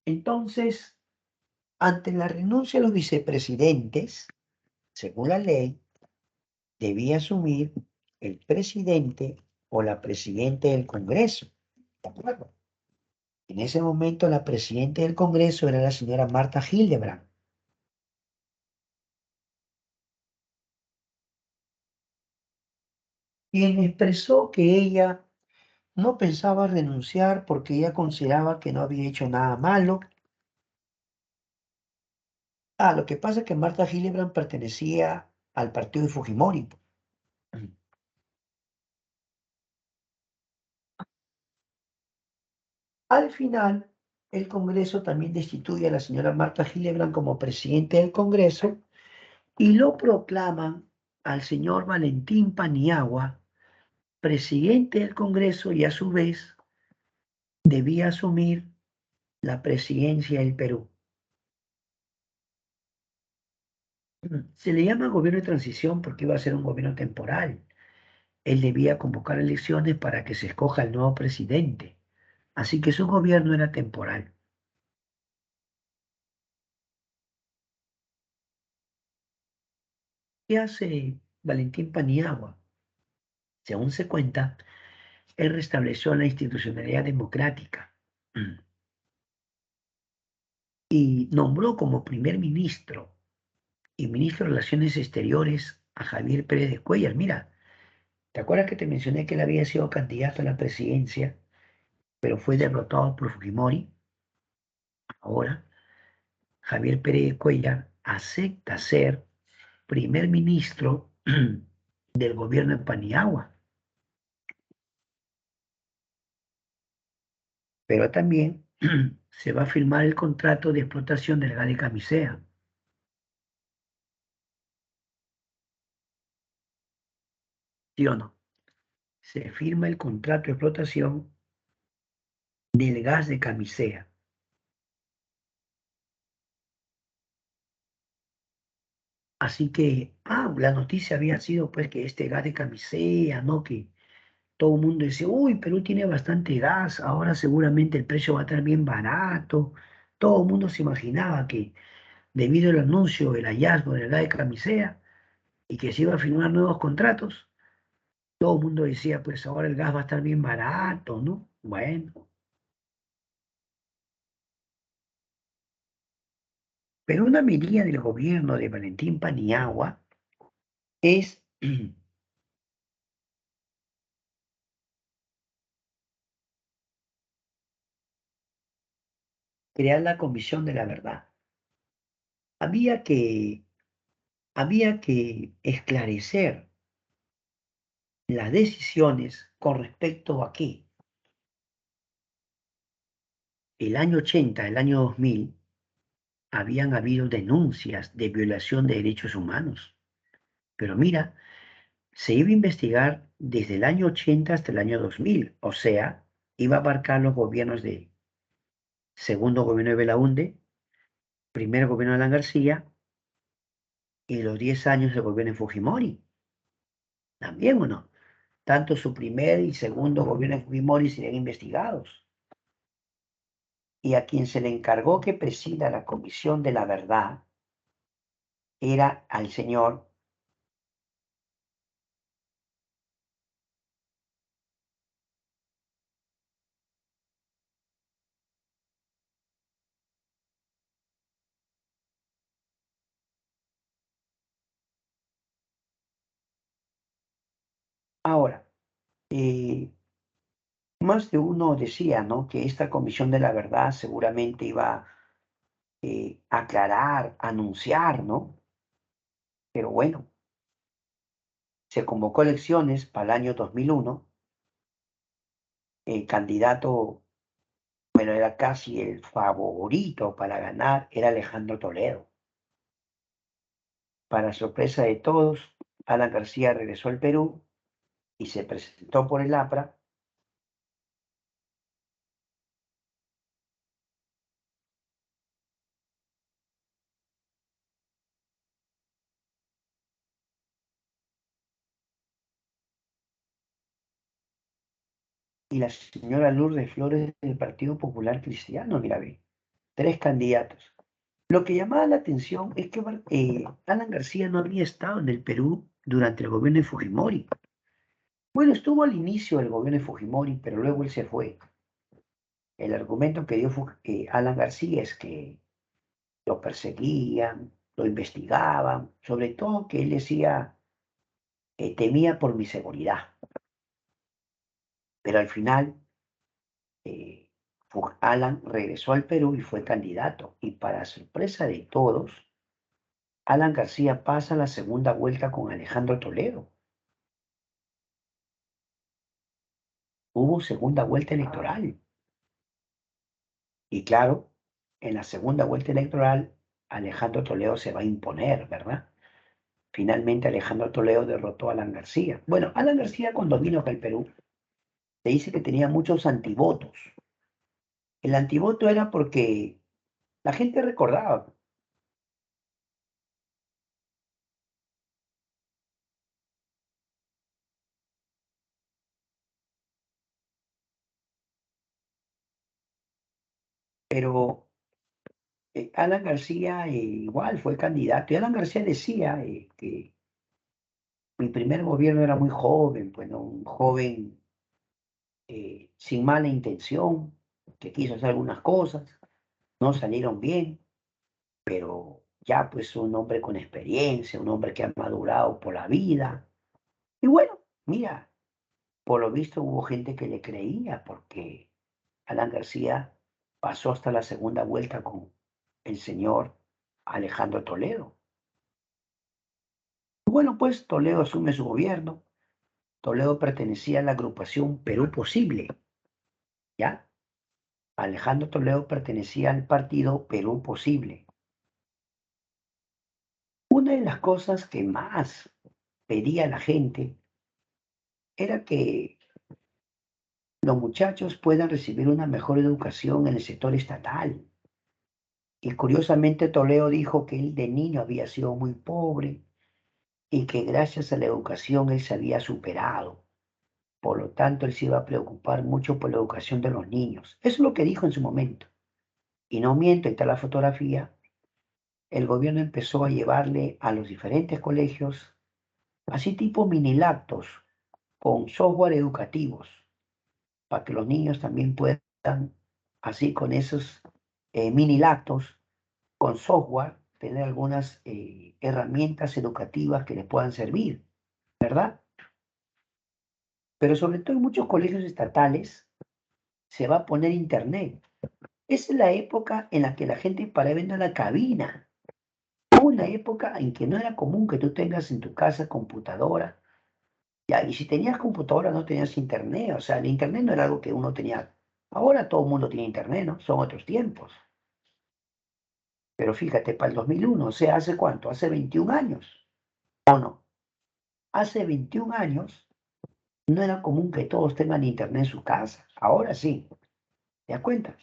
Entonces, ante la renuncia de los vicepresidentes, según la ley, debía asumir el presidente o la presidenta del Congreso. ¿De acuerdo? En ese momento la presidenta del Congreso era la señora Marta Hildebrand, quien expresó que ella no pensaba renunciar porque ella consideraba que no había hecho nada malo. Lo que pasa es que Marta Hildebrand pertenecía al partido de Fujimori. Al final, el Congreso también destituye a la señora Marta Hildebrand como presidente del Congreso y lo proclaman al señor Valentín Paniagua presidente del Congreso y a su vez debía asumir la presidencia del Perú. Se le llama gobierno de transición porque iba a ser un gobierno temporal. Él debía convocar elecciones para que se escoja el nuevo presidente. Así que su gobierno era temporal. ¿Qué hace Valentín Paniagua? Según se cuenta, él restableció la institucionalidad democrática y nombró como primer ministro y ministro de Relaciones Exteriores a Javier Pérez de Cuellar. Mira, ¿te acuerdas que te mencioné que él había sido candidato a la presidencia, pero fue derrotado por Fujimori? Ahora, Javier Pérez de Cuellar acepta ser primer ministro del gobierno de Paniagua, pero también se va a firmar el contrato de explotación del gas de Camisea, ¿sí o no? Se firma el contrato de explotación del gas de Camisea. Así que, la noticia había sido pues que este gas de Camisea, ¿no? Que todo el mundo decía, uy, Perú tiene bastante gas, ahora seguramente el precio va a estar bien barato. Todo el mundo se imaginaba que debido al anuncio del hallazgo del gas de Camisea y que se iba a firmar nuevos contratos, todo el mundo decía, pues ahora el gas va a estar bien barato, ¿no? Bueno, pero una medida del gobierno de Valentín Paniagua es crear la Comisión de la Verdad. Había que, había que esclarecer las decisiones con respecto a qué. El año 80, el año 2000, habían habido denuncias de violación de derechos humanos. Pero mira, se iba a investigar desde el año 80 hasta el año 2000, o sea, iba a abarcar los gobiernos de segundo gobierno de Belaúnde, primer gobierno de Alan García y los 10 años del gobierno de Fujimori. También, ¿o no? Tanto su primer y segundo gobierno de Fujimori serían investigados. Y a quien se le encargó que presida la Comisión de la Verdad era al señor. Ahora, eh, más de uno decía, ¿no? Que esta Comisión de la Verdad seguramente iba a aclarar, anunciar, ¿no? Pero bueno, se convocó elecciones para el año 2001. El candidato, bueno, era casi el favorito para ganar, era Alejandro Toledo. Para sorpresa de todos, Alan García regresó al Perú y se presentó por el APRA y la señora Lourdes Flores del Partido Popular Cristiano, mira, ve, tres candidatos. Lo que llamaba la atención es que Alan García no había estado en el Perú durante el gobierno de Fujimori. Bueno, estuvo al inicio del gobierno de Fujimori, pero luego él se fue. El argumento que dio Alan García es que lo perseguían, lo investigaban, sobre todo que él decía que temía por mi seguridad. Pero al final, eh, Alan regresó al Perú y fue candidato. Y para sorpresa de todos, Alan García pasa la segunda vuelta con Alejandro Toledo. Hubo segunda vuelta electoral. Y claro, en la segunda vuelta electoral, Alejandro Toledo se va a imponer, ¿verdad? Finalmente Alejandro Toledo derrotó a Alan García. Bueno, Alan García cuando vino acá al Perú, se dice que tenía muchos antivotos. El antivoto era porque la gente recordaba, pero Alan García igual fue candidato. Y Alan García decía que mi primer gobierno era muy joven, bueno, un joven sin mala intención, que quiso hacer algunas cosas, no salieron bien, pero ya pues un hombre con experiencia, un hombre que ha madurado por la vida. Y bueno, mira, por lo visto hubo gente que le creía porque Alan García pasó hasta la segunda vuelta con el señor Alejandro Toledo. Bueno, pues Toledo asume su gobierno. Toledo pertenecía a la agrupación Perú Posible, ¿ya? Alejandro Toledo pertenecía al partido Perú Posible. Una de las cosas que más pedía la gente era que los muchachos puedan recibir una mejor educación en el sector estatal. Y curiosamente Toledo dijo que él de niño había sido muy pobre y que gracias a la educación él se había superado. Por lo tanto, él se iba a preocupar mucho por la educación de los niños. Eso es lo que dijo en su momento. Y no miento, ahí está la fotografía. El gobierno empezó a llevarle a los diferentes colegios, así tipo mini laptops, con software educativos, para que los niños también puedan, así con esos mini laptops, con software, tener algunas herramientas educativas que les puedan servir, ¿verdad? Pero sobre todo en muchos colegios estatales se va a poner internet. Esa es la época en la que la gente paraba viendo la cabina. Hubo una época en que no era común que tú tengas en tu casa computadora. Ya, y si tenías computadora no tenías internet. O sea, el internet no era algo que uno tenía. Ahora todo el mundo tiene internet, ¿no? Son otros tiempos. Pero fíjate, para el 2001, o sea, ¿hace cuánto? Hace 21 años. ¿O no? Hace 21 años no era común que todos tengan internet en su casa. Ahora sí, ¿te das cuenta?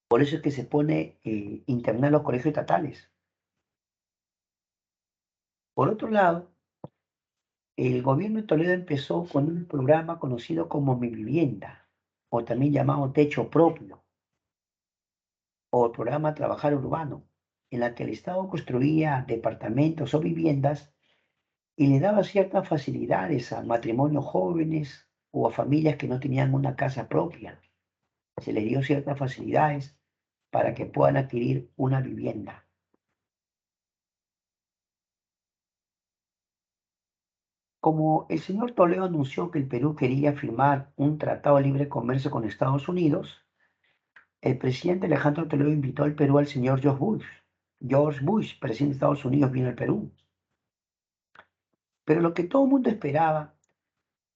Por eso es que se pone internet en los colegios estatales. Por otro lado, el gobierno de Toledo empezó con un programa conocido como Mi Vivienda, o también llamado Techo Propio, o programa Trabajar Urbano, en la que el Estado construía departamentos o viviendas y le daba ciertas facilidades a matrimonios jóvenes o a familias que no tenían una casa propia. Se les dio ciertas facilidades para que puedan adquirir una vivienda. Como el señor Toledo anunció que el Perú quería firmar un tratado de libre comercio con Estados Unidos, el presidente Alejandro Toledo invitó al Perú al señor George Bush. George Bush, presidente de Estados Unidos, vino al Perú. Pero lo que todo el mundo esperaba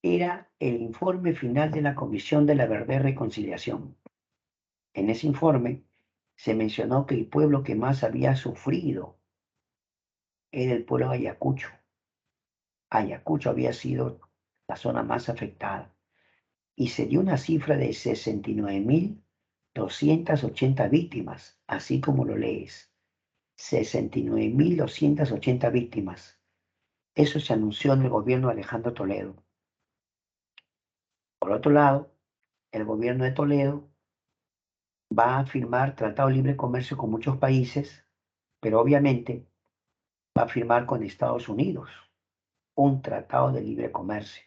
era el informe final de la Comisión de la Verdad y Reconciliación. En ese informe se mencionó que el pueblo que más había sufrido era el pueblo de Ayacucho. Ayacucho había sido la zona más afectada y se dio una cifra de 69.280 víctimas, así como lo lees. 69.280 víctimas. Eso se anunció en el gobierno de Alejandro Toledo. Por otro lado, el gobierno de Toledo va a firmar tratado de libre comercio con muchos países, pero obviamente va a firmar con Estados Unidos. un tratado de libre comercio.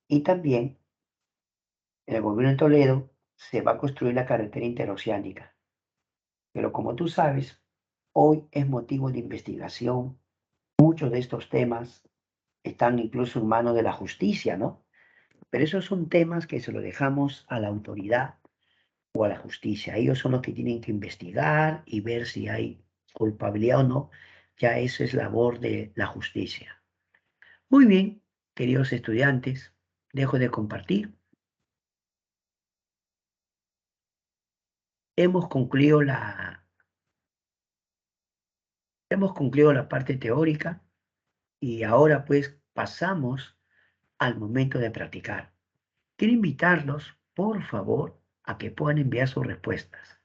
Y también en el gobierno de Toledo se va a construir la carretera interoceánica. Pero como tú sabes, hoy es motivo de investigación. Muchos de estos temas están incluso en manos de la justicia, ¿no? Pero esos son temas que se lo dejamos a la autoridad o a la justicia. Ellos son los que tienen que investigar y ver si hay culpabilidad o no. Ya eso es labor de la justicia. Muy bien, queridos estudiantes, dejo de compartir. Hemos concluido la, hemos concluido la parte teórica y ahora pues pasamos al momento de practicar. Quiero invitarlos, por favor, a que puedan enviar sus respuestas.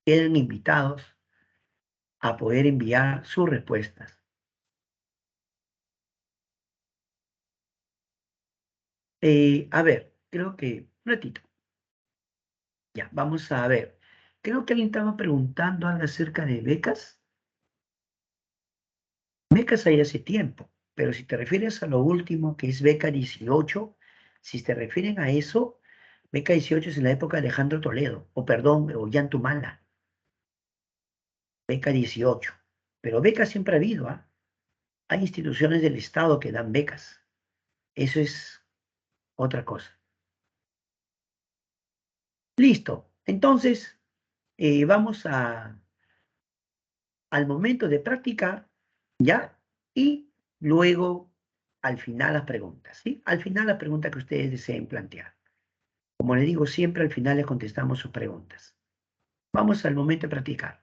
Quedan invitados a poder enviar sus respuestas. A ver, creo que, un ratito, ya, vamos a ver. Creo que alguien estaba preguntando algo acerca de becas. Becas hay hace tiempo, pero si te refieres a lo último, que es beca 18, si te refieren a eso, beca 18 es en la época de Alejandro Toledo, o perdón, o Yantumala, beca 18. Pero becas siempre ha habido, ¿ah? Hay instituciones del Estado que dan becas. Eso es otra cosa. Listo. Entonces, vamos al momento de practicar, ¿ya? Y luego, al final, las preguntas, ¿sí? Al final, la pregunta que ustedes deseen plantear. Como les digo, siempre al final les contestamos sus preguntas. Vamos al momento de practicar.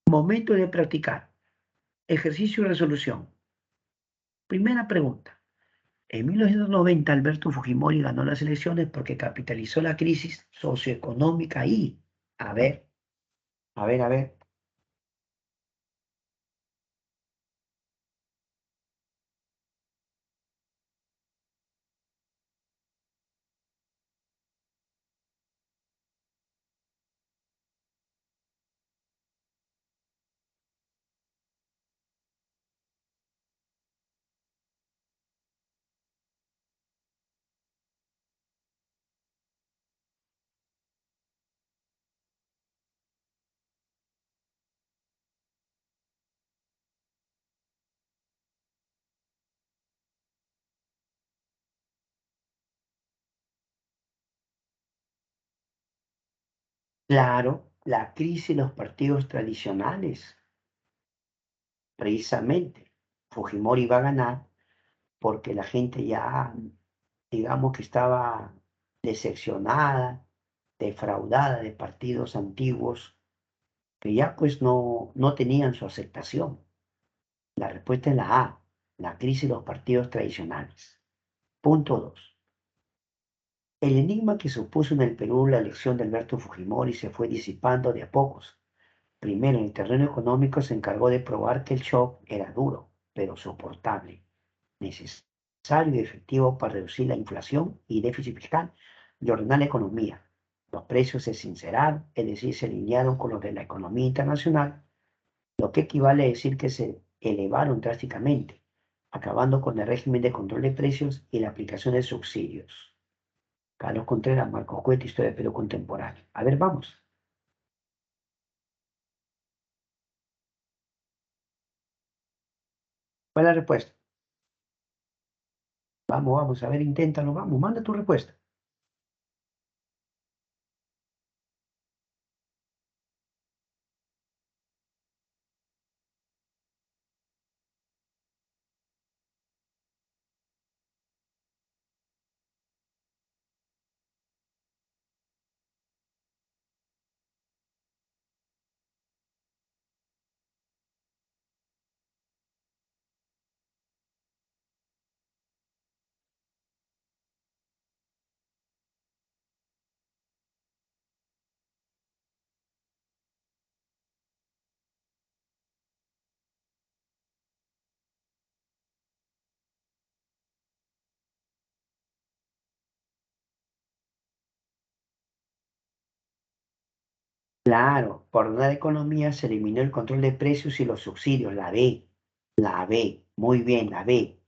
Momento de practicar. Ejercicio y resolución. Primera pregunta. En 1990, Alberto Fujimori ganó las elecciones porque capitalizó la crisis socioeconómica y, a ver, a ver. Claro, la crisis de los partidos tradicionales, precisamente. Fujimori va a ganar porque la gente ya, digamos que estaba decepcionada, defraudada de partidos antiguos que ya pues no tenían su aceptación. La respuesta es la A, la crisis de los partidos tradicionales. Punto 2. El enigma que supuso en el Perú la elección de Alberto Fujimori se fue disipando de a pocos. Primero, en el terreno económico se encargó de probar que el shock era duro, pero soportable, necesario y efectivo para reducir la inflación y déficit fiscal y ordenar la economía. Los precios se sinceraron, es decir, se alinearon con los de la economía internacional, lo que equivale a decir que se elevaron drásticamente, acabando con el régimen de control de precios y la aplicación de subsidios. Carlos Contreras, Marcos Cueta, Historia de Perú Contemporáneo. A ver, vamos. ¿Cuál es la respuesta? Vamos, a ver, inténtalo, vamos, manda tu respuesta. Claro, por ordenar economía se eliminó el control de precios y los subsidios, la B, muy bien, la B.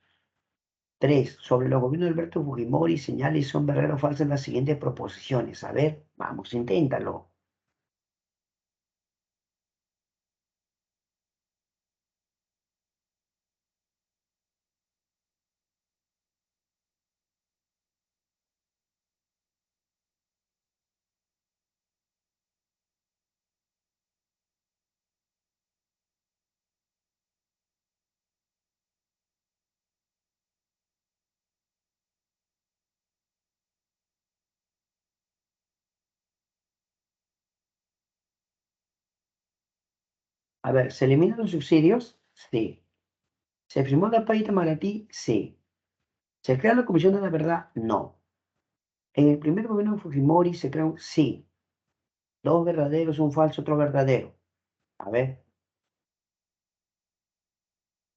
Tres, sobre los gobiernos de Alberto Fujimori, señales son verdaderas o falsas las siguientes proposiciones. A ver, vamos, inténtalo. A ver, ¿se eliminan los subsidios? Sí. ¿Se firmó la paz de Maratí? Sí. ¿Se crea la Comisión de la Verdad? No. En el primer gobierno de Fujimori se creó, sí. Dos verdaderos, un falso, otro verdadero. A ver,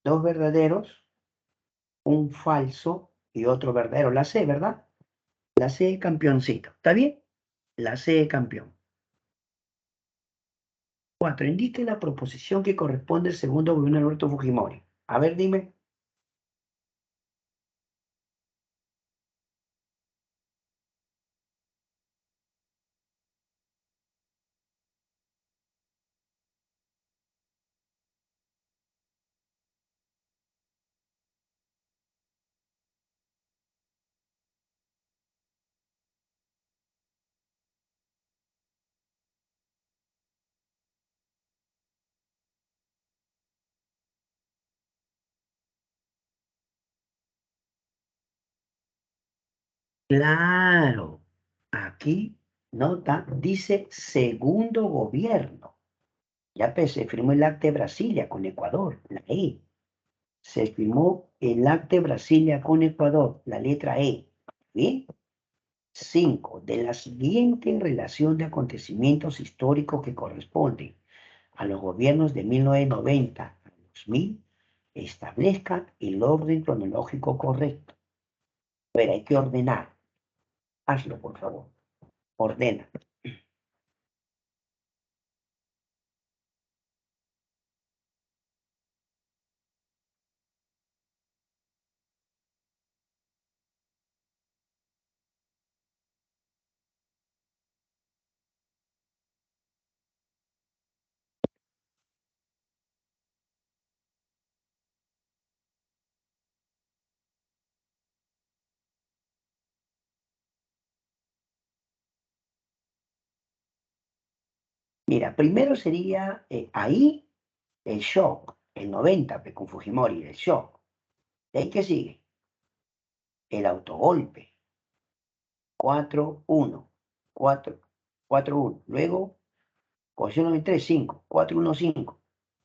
dos verdaderos, un falso y otro verdadero. La C, ¿verdad? La C, campeoncito. ¿Está bien? La C, campeón. Cuatro, indique la proposición que corresponde al segundo gobierno de Alberto Fujimori. A ver, dime. Claro, aquí nota, dice segundo gobierno. Ya pues, se firmó el Acta de Brasilia con Ecuador, la E. Se firmó el Acta de Brasilia con Ecuador, la letra E. Bien. Cinco, de la siguiente relación de acontecimientos históricos que corresponden a los gobiernos de 1990 a 2000, establezca el orden cronológico correcto. Pero hay que ordenar. Hazlo, por favor. Ordena. Mira, primero sería ahí el shock, el 90, con Fujimori, el shock. ¿De ahí qué sigue? El autogolpe, 4-1, 4, 4-1. Luego, posición 93, 5, 4-1-5,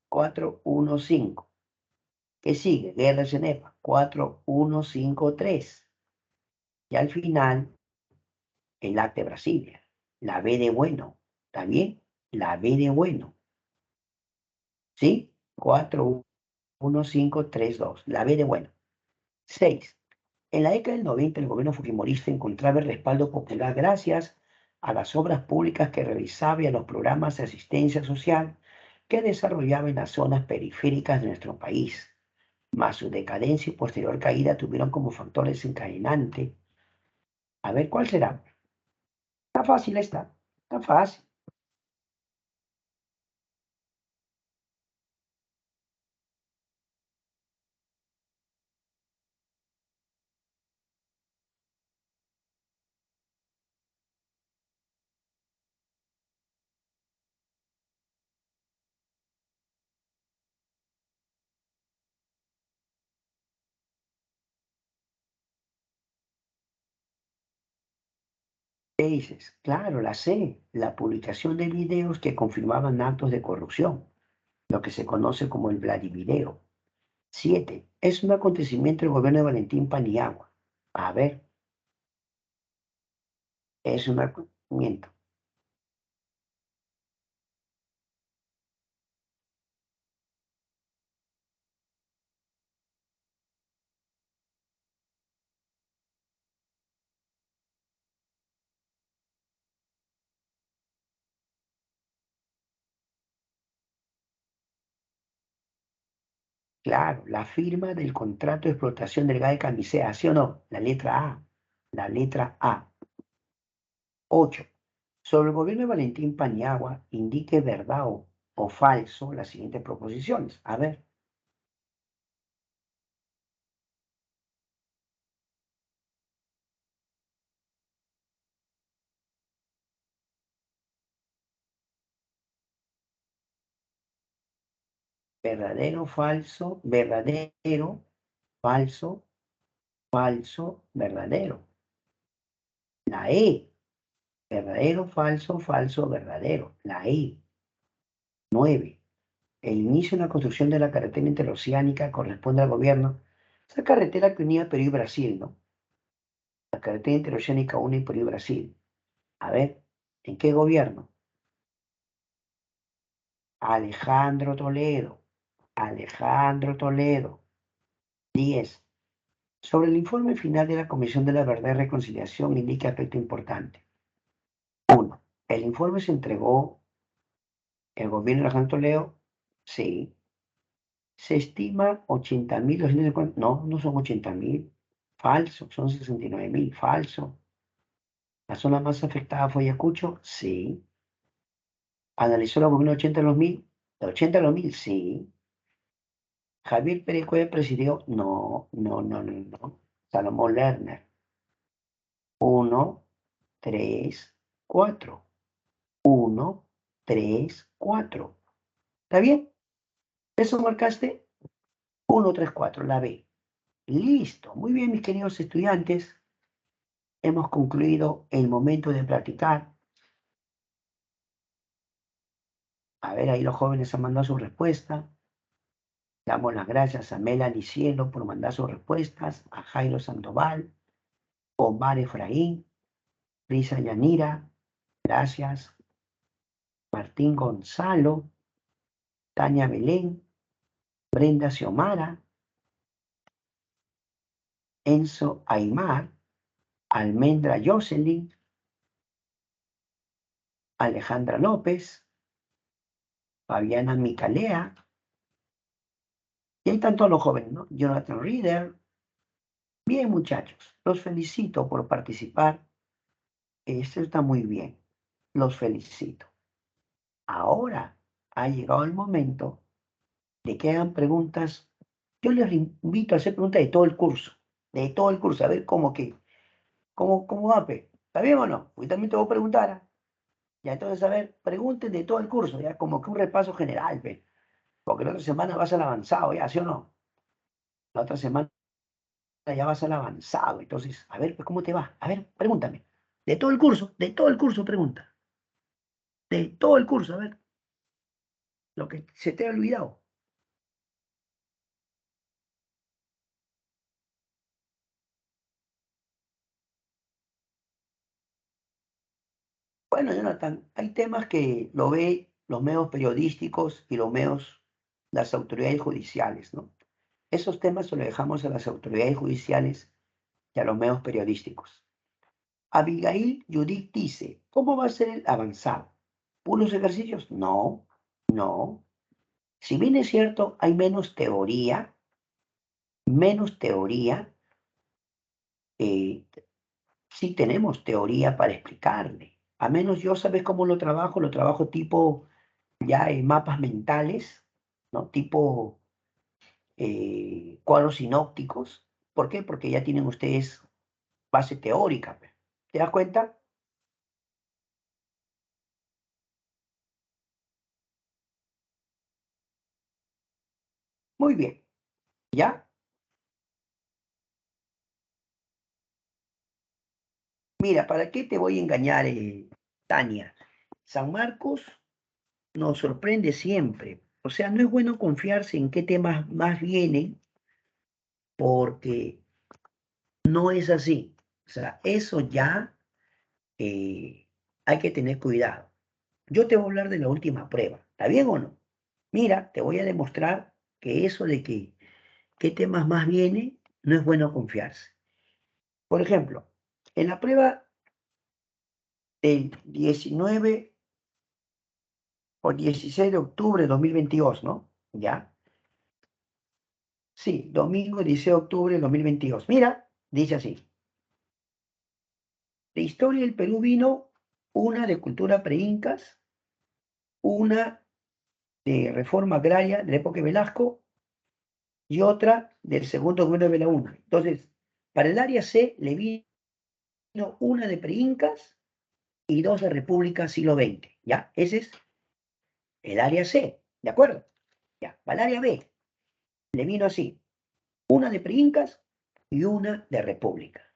4-1-5. ¿Qué sigue? Guerra de Cenepa, 4-1-5-3. Y al final, el acta de Brasilia, la B de bueno. ¿Está bien? La B de bueno. ¿Sí? 4-1-5-3-2. La B de bueno. 6. En la década del 90, el gobierno fujimorista encontraba el respaldo popular gracias a las obras públicas que realizaba y a los programas de asistencia social que desarrollaba en las zonas periféricas de nuestro país. Mas su decadencia y posterior caída tuvieron como factor desencadenante. A ver, ¿cuál será? Está fácil esta. Está fácil. ¿Qué dices? Claro, la C. La publicación de videos que confirmaban actos de corrupción, lo que se conoce como el Vladivideo. 7. Es un acontecimiento del gobierno de Valentín Paniagua. A ver, es un acontecimiento. Claro, la firma del contrato de explotación del gas de Camisea, ¿sí o no? La letra A. La letra A. 8. Sobre el gobierno de Valentín Paniagua, indique verdad o falso las siguientes proposiciones. A ver, verdadero, falso, verdadero, falso, falso, verdadero. La E, verdadero, falso, falso, verdadero. La E. 9. El inicio de la construcción de la carretera interoceánica corresponde al gobierno. Esa carretera que unía Perú y Brasil, ¿no? La carretera interoceánica une Perú y Brasil. A ver, ¿en qué gobierno? Alejandro Toledo. Alejandro Toledo. 10. Sobre el informe final de la Comisión de la Verdad y Reconciliación indica aspecto importante. 1. El informe se entregó el gobierno de Alejandro Toledo. Sí. Se estima 80.250. No, no son 80.000. Falso. Son 69.000. Falso. ¿La zona más afectada fue Ayacucho? Sí. ¿Analizó la gobierno 80 de los 1000? ¿De 80 a los 1000? Sí. ¿Javier Pérez Cuellar presidió? No, no, no, no, no. Salomón Lerner. 1, 3, 4. 1, 3, 4. ¿Está bien? ¿Eso marcaste? 1, 3, 4. La B. Listo. Muy bien, mis queridos estudiantes. Hemos concluido el momento de practicar. A ver, ahí los jóvenes han mandado su respuesta. Damos las gracias a Melanie Cielo por mandar sus respuestas, a Jairo Sandoval, Omar Efraín, Risa Yanira, gracias, Martín Gonzalo, Tania Belén, Brenda Xiomara, Enzo Aymar, Almendra Jocelyn, Alejandra López, Fabiana Micalea, y hay tantos los jóvenes, ¿no? Jonathan Reader. Bien, muchachos, los felicito por participar. Esto está muy bien. Los felicito. Ahora ha llegado el momento de que hagan preguntas. Yo les invito a hacer preguntas de todo el curso, a ver cómo va, pe. ¿Está bien o no? Porque también te voy a preguntar. ¿Ah? Ya entonces, a ver, pregunten de todo el curso, ya como que un repaso general, pe. Porque la otra semana vas al avanzado, ya, ¿sí o no? La otra semana ya vas al avanzado. Entonces, a ver, pues, ¿cómo te va? A ver, pregúntame. De todo el curso, pregunta. De todo el curso, a ver, lo que se te ha olvidado. Bueno, Jonathan, hay temas que lo ve los medios periodísticos y las autoridades judiciales, ¿no? Esos temas se los dejamos a las autoridades judiciales y a los medios periodísticos. Abigail Judith dice, ¿cómo va a ser el avanzado? ¿Puros ejercicios? No, no. Si bien es cierto, hay menos teoría, eh, sí tenemos teoría para explicarle. A menos yo, ¿sabes cómo lo trabajo tipo ya en mapas mentales, ¿no? Tipo cuadros sinópticos. ¿Por qué? Porque ya tienen ustedes base teórica. Pe. ¿Te das cuenta? Muy bien. ¿Ya? Mira, ¿para qué te voy a engañar, Tania? San Marcos nos sorprende siempre. O sea, no es bueno confiarse en qué temas más vienen porque no es así. O sea, eso ya hay que tener cuidado. Yo te voy a hablar de la última prueba. ¿Está bien o no? Mira, te voy a demostrar que eso de que qué temas más viene, no es bueno confiarse. Por ejemplo, en la prueba del 19 o 16 de octubre de 2022, ¿no? Ya, Sí, domingo 16 de octubre del 2022. Mira, dice así. De historia del Perú vino una de cultura pre-incas, una de reforma agraria de la época de Velasco y otra del segundo gobierno de Belaúnde. Entonces, para el área C le vino una de pre-incas y dos de república siglo XX. ¿Ya? Ese es el área C, ¿de acuerdo? Ya, para el área B le vino así, una de pre-incas y una de república.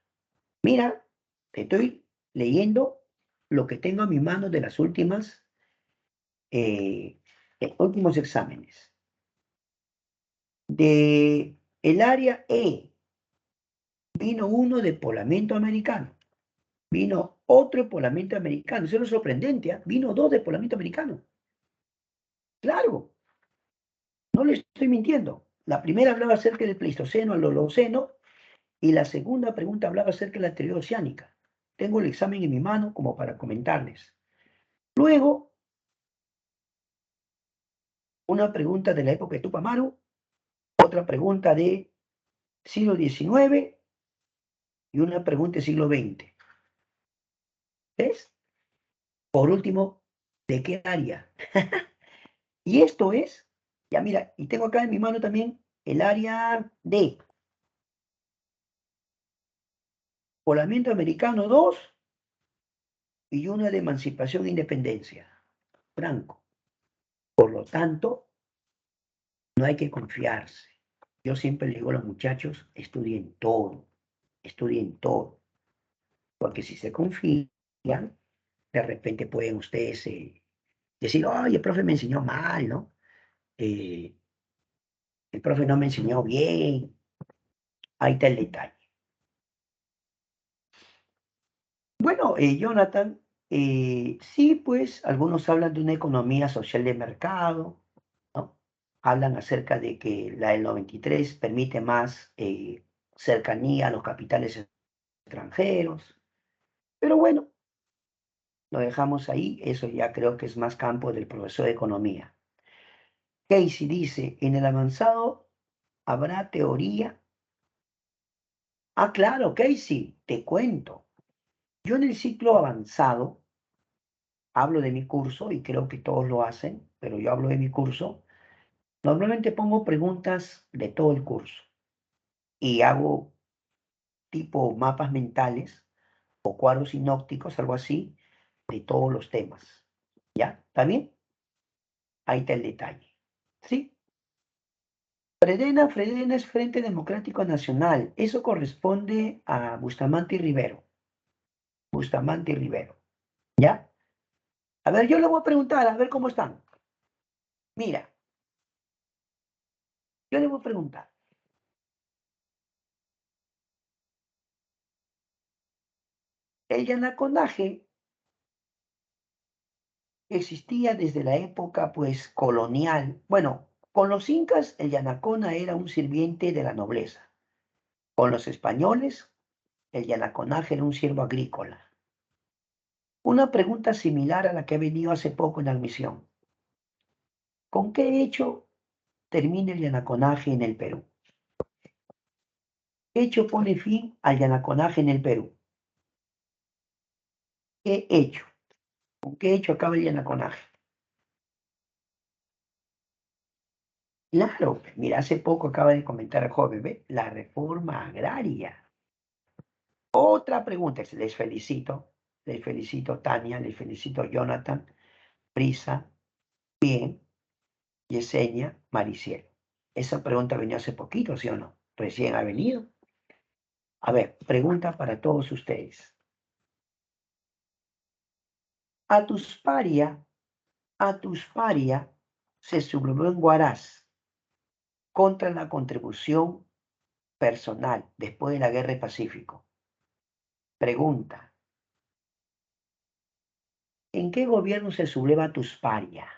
Mira, te estoy leyendo lo que tengo a mi mano de las últimos exámenes. De el área E vino uno de poblamiento americano, vino otro de poblamiento americano. Eso es sorprendente, ¿eh? Vino dos de poblamiento americano. Claro, no le estoy mintiendo. La primera hablaba acerca del Pleistoceno al Holoceno y la segunda pregunta hablaba acerca de la teoría oceánica. Tengo el examen en mi mano como para comentarles. Luego, una pregunta de la época de Tupac Amaru, otra pregunta de siglo XIX y una pregunta del siglo XX. ¿Ves? Por último, ¿de qué área? Y esto es, ya mira, y tengo acá en mi mano también el área D. Poblamiento americano 2 y una de emancipación e independencia. Franco. Por lo tanto, no hay que confiarse. Yo siempre le digo a los muchachos, estudien todo, porque si se confían, de repente pueden ustedes decir, oye, el profe me enseñó mal, ¿no? Eh, el profe no me enseñó bien. Ahí está el detalle. Bueno, Jonathan, sí, pues algunos hablan de una economía social de mercado, ¿no? Hablan acerca de que la del 93 permite más cercanía a los capitales extranjeros, pero bueno, lo dejamos ahí, eso ya creo que es más campo del profesor de economía. Casey dice, en el avanzado habrá teoría. Ah, claro, Casey, te cuento. Yo en el ciclo avanzado hablo de mi curso y creo que todos lo hacen, pero yo hablo de mi curso. Normalmente pongo preguntas de todo el curso y hago tipo mapas mentales o cuadros sinópticos, algo así, de todos los temas. ¿Ya? ¿Está bien? Ahí está el detalle. ¿Sí? Fredena es Frente Democrático Nacional. Eso corresponde a Bustamante y Rivero. Bustamante y Rivero. ¿Ya? A ver, yo le voy a preguntar, a ver cómo están. Mira, yo le voy a preguntar. El yanaconaje existía desde la época, pues, colonial. Bueno, con los incas el yanacona era un sirviente de la nobleza. Con los españoles, el yanaconaje era un siervo agrícola. Una pregunta similar a la que he venido hace poco en la admisión. ¿Con qué hecho termina el yanaconaje en el Perú? ¿Qué hecho pone fin al yanaconaje en el Perú? ¿Qué hecho? ¿Con qué hecho acaba el yanaconaje? Claro, mira, hace poco acaba de comentar el joven, ¿ve? La reforma agraria. Otra pregunta, les felicito Tania, les felicito Jonathan, Prisa, bien, Yesenia, Mariciel. Esa pregunta venía hace poquito, ¿sí o no? Recién ha venido. A ver, pregunta para todos ustedes. Atusparia, Atusparia se sublevó en Huaraz contra la contribución personal después de la Guerra del Pacífico. Pregunta, ¿en qué gobierno se subleva Tusparia?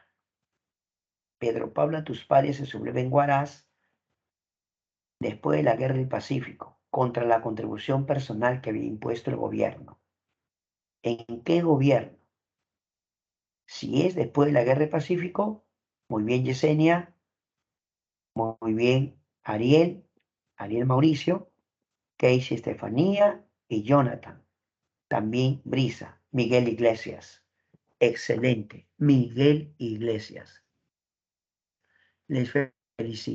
Pedro Pablo Tusparia se subleva en Huaraz después de la Guerra del Pacífico, contra la contribución personal que había impuesto el gobierno. ¿En qué gobierno? Si es después de la Guerra del Pacífico, muy bien Yesenia, muy bien Ariel Mauricio, Casey Estefanía y Jonathan. También Brisa, Miguel Iglesias. Excelente, Miguel Iglesias. Les felicito.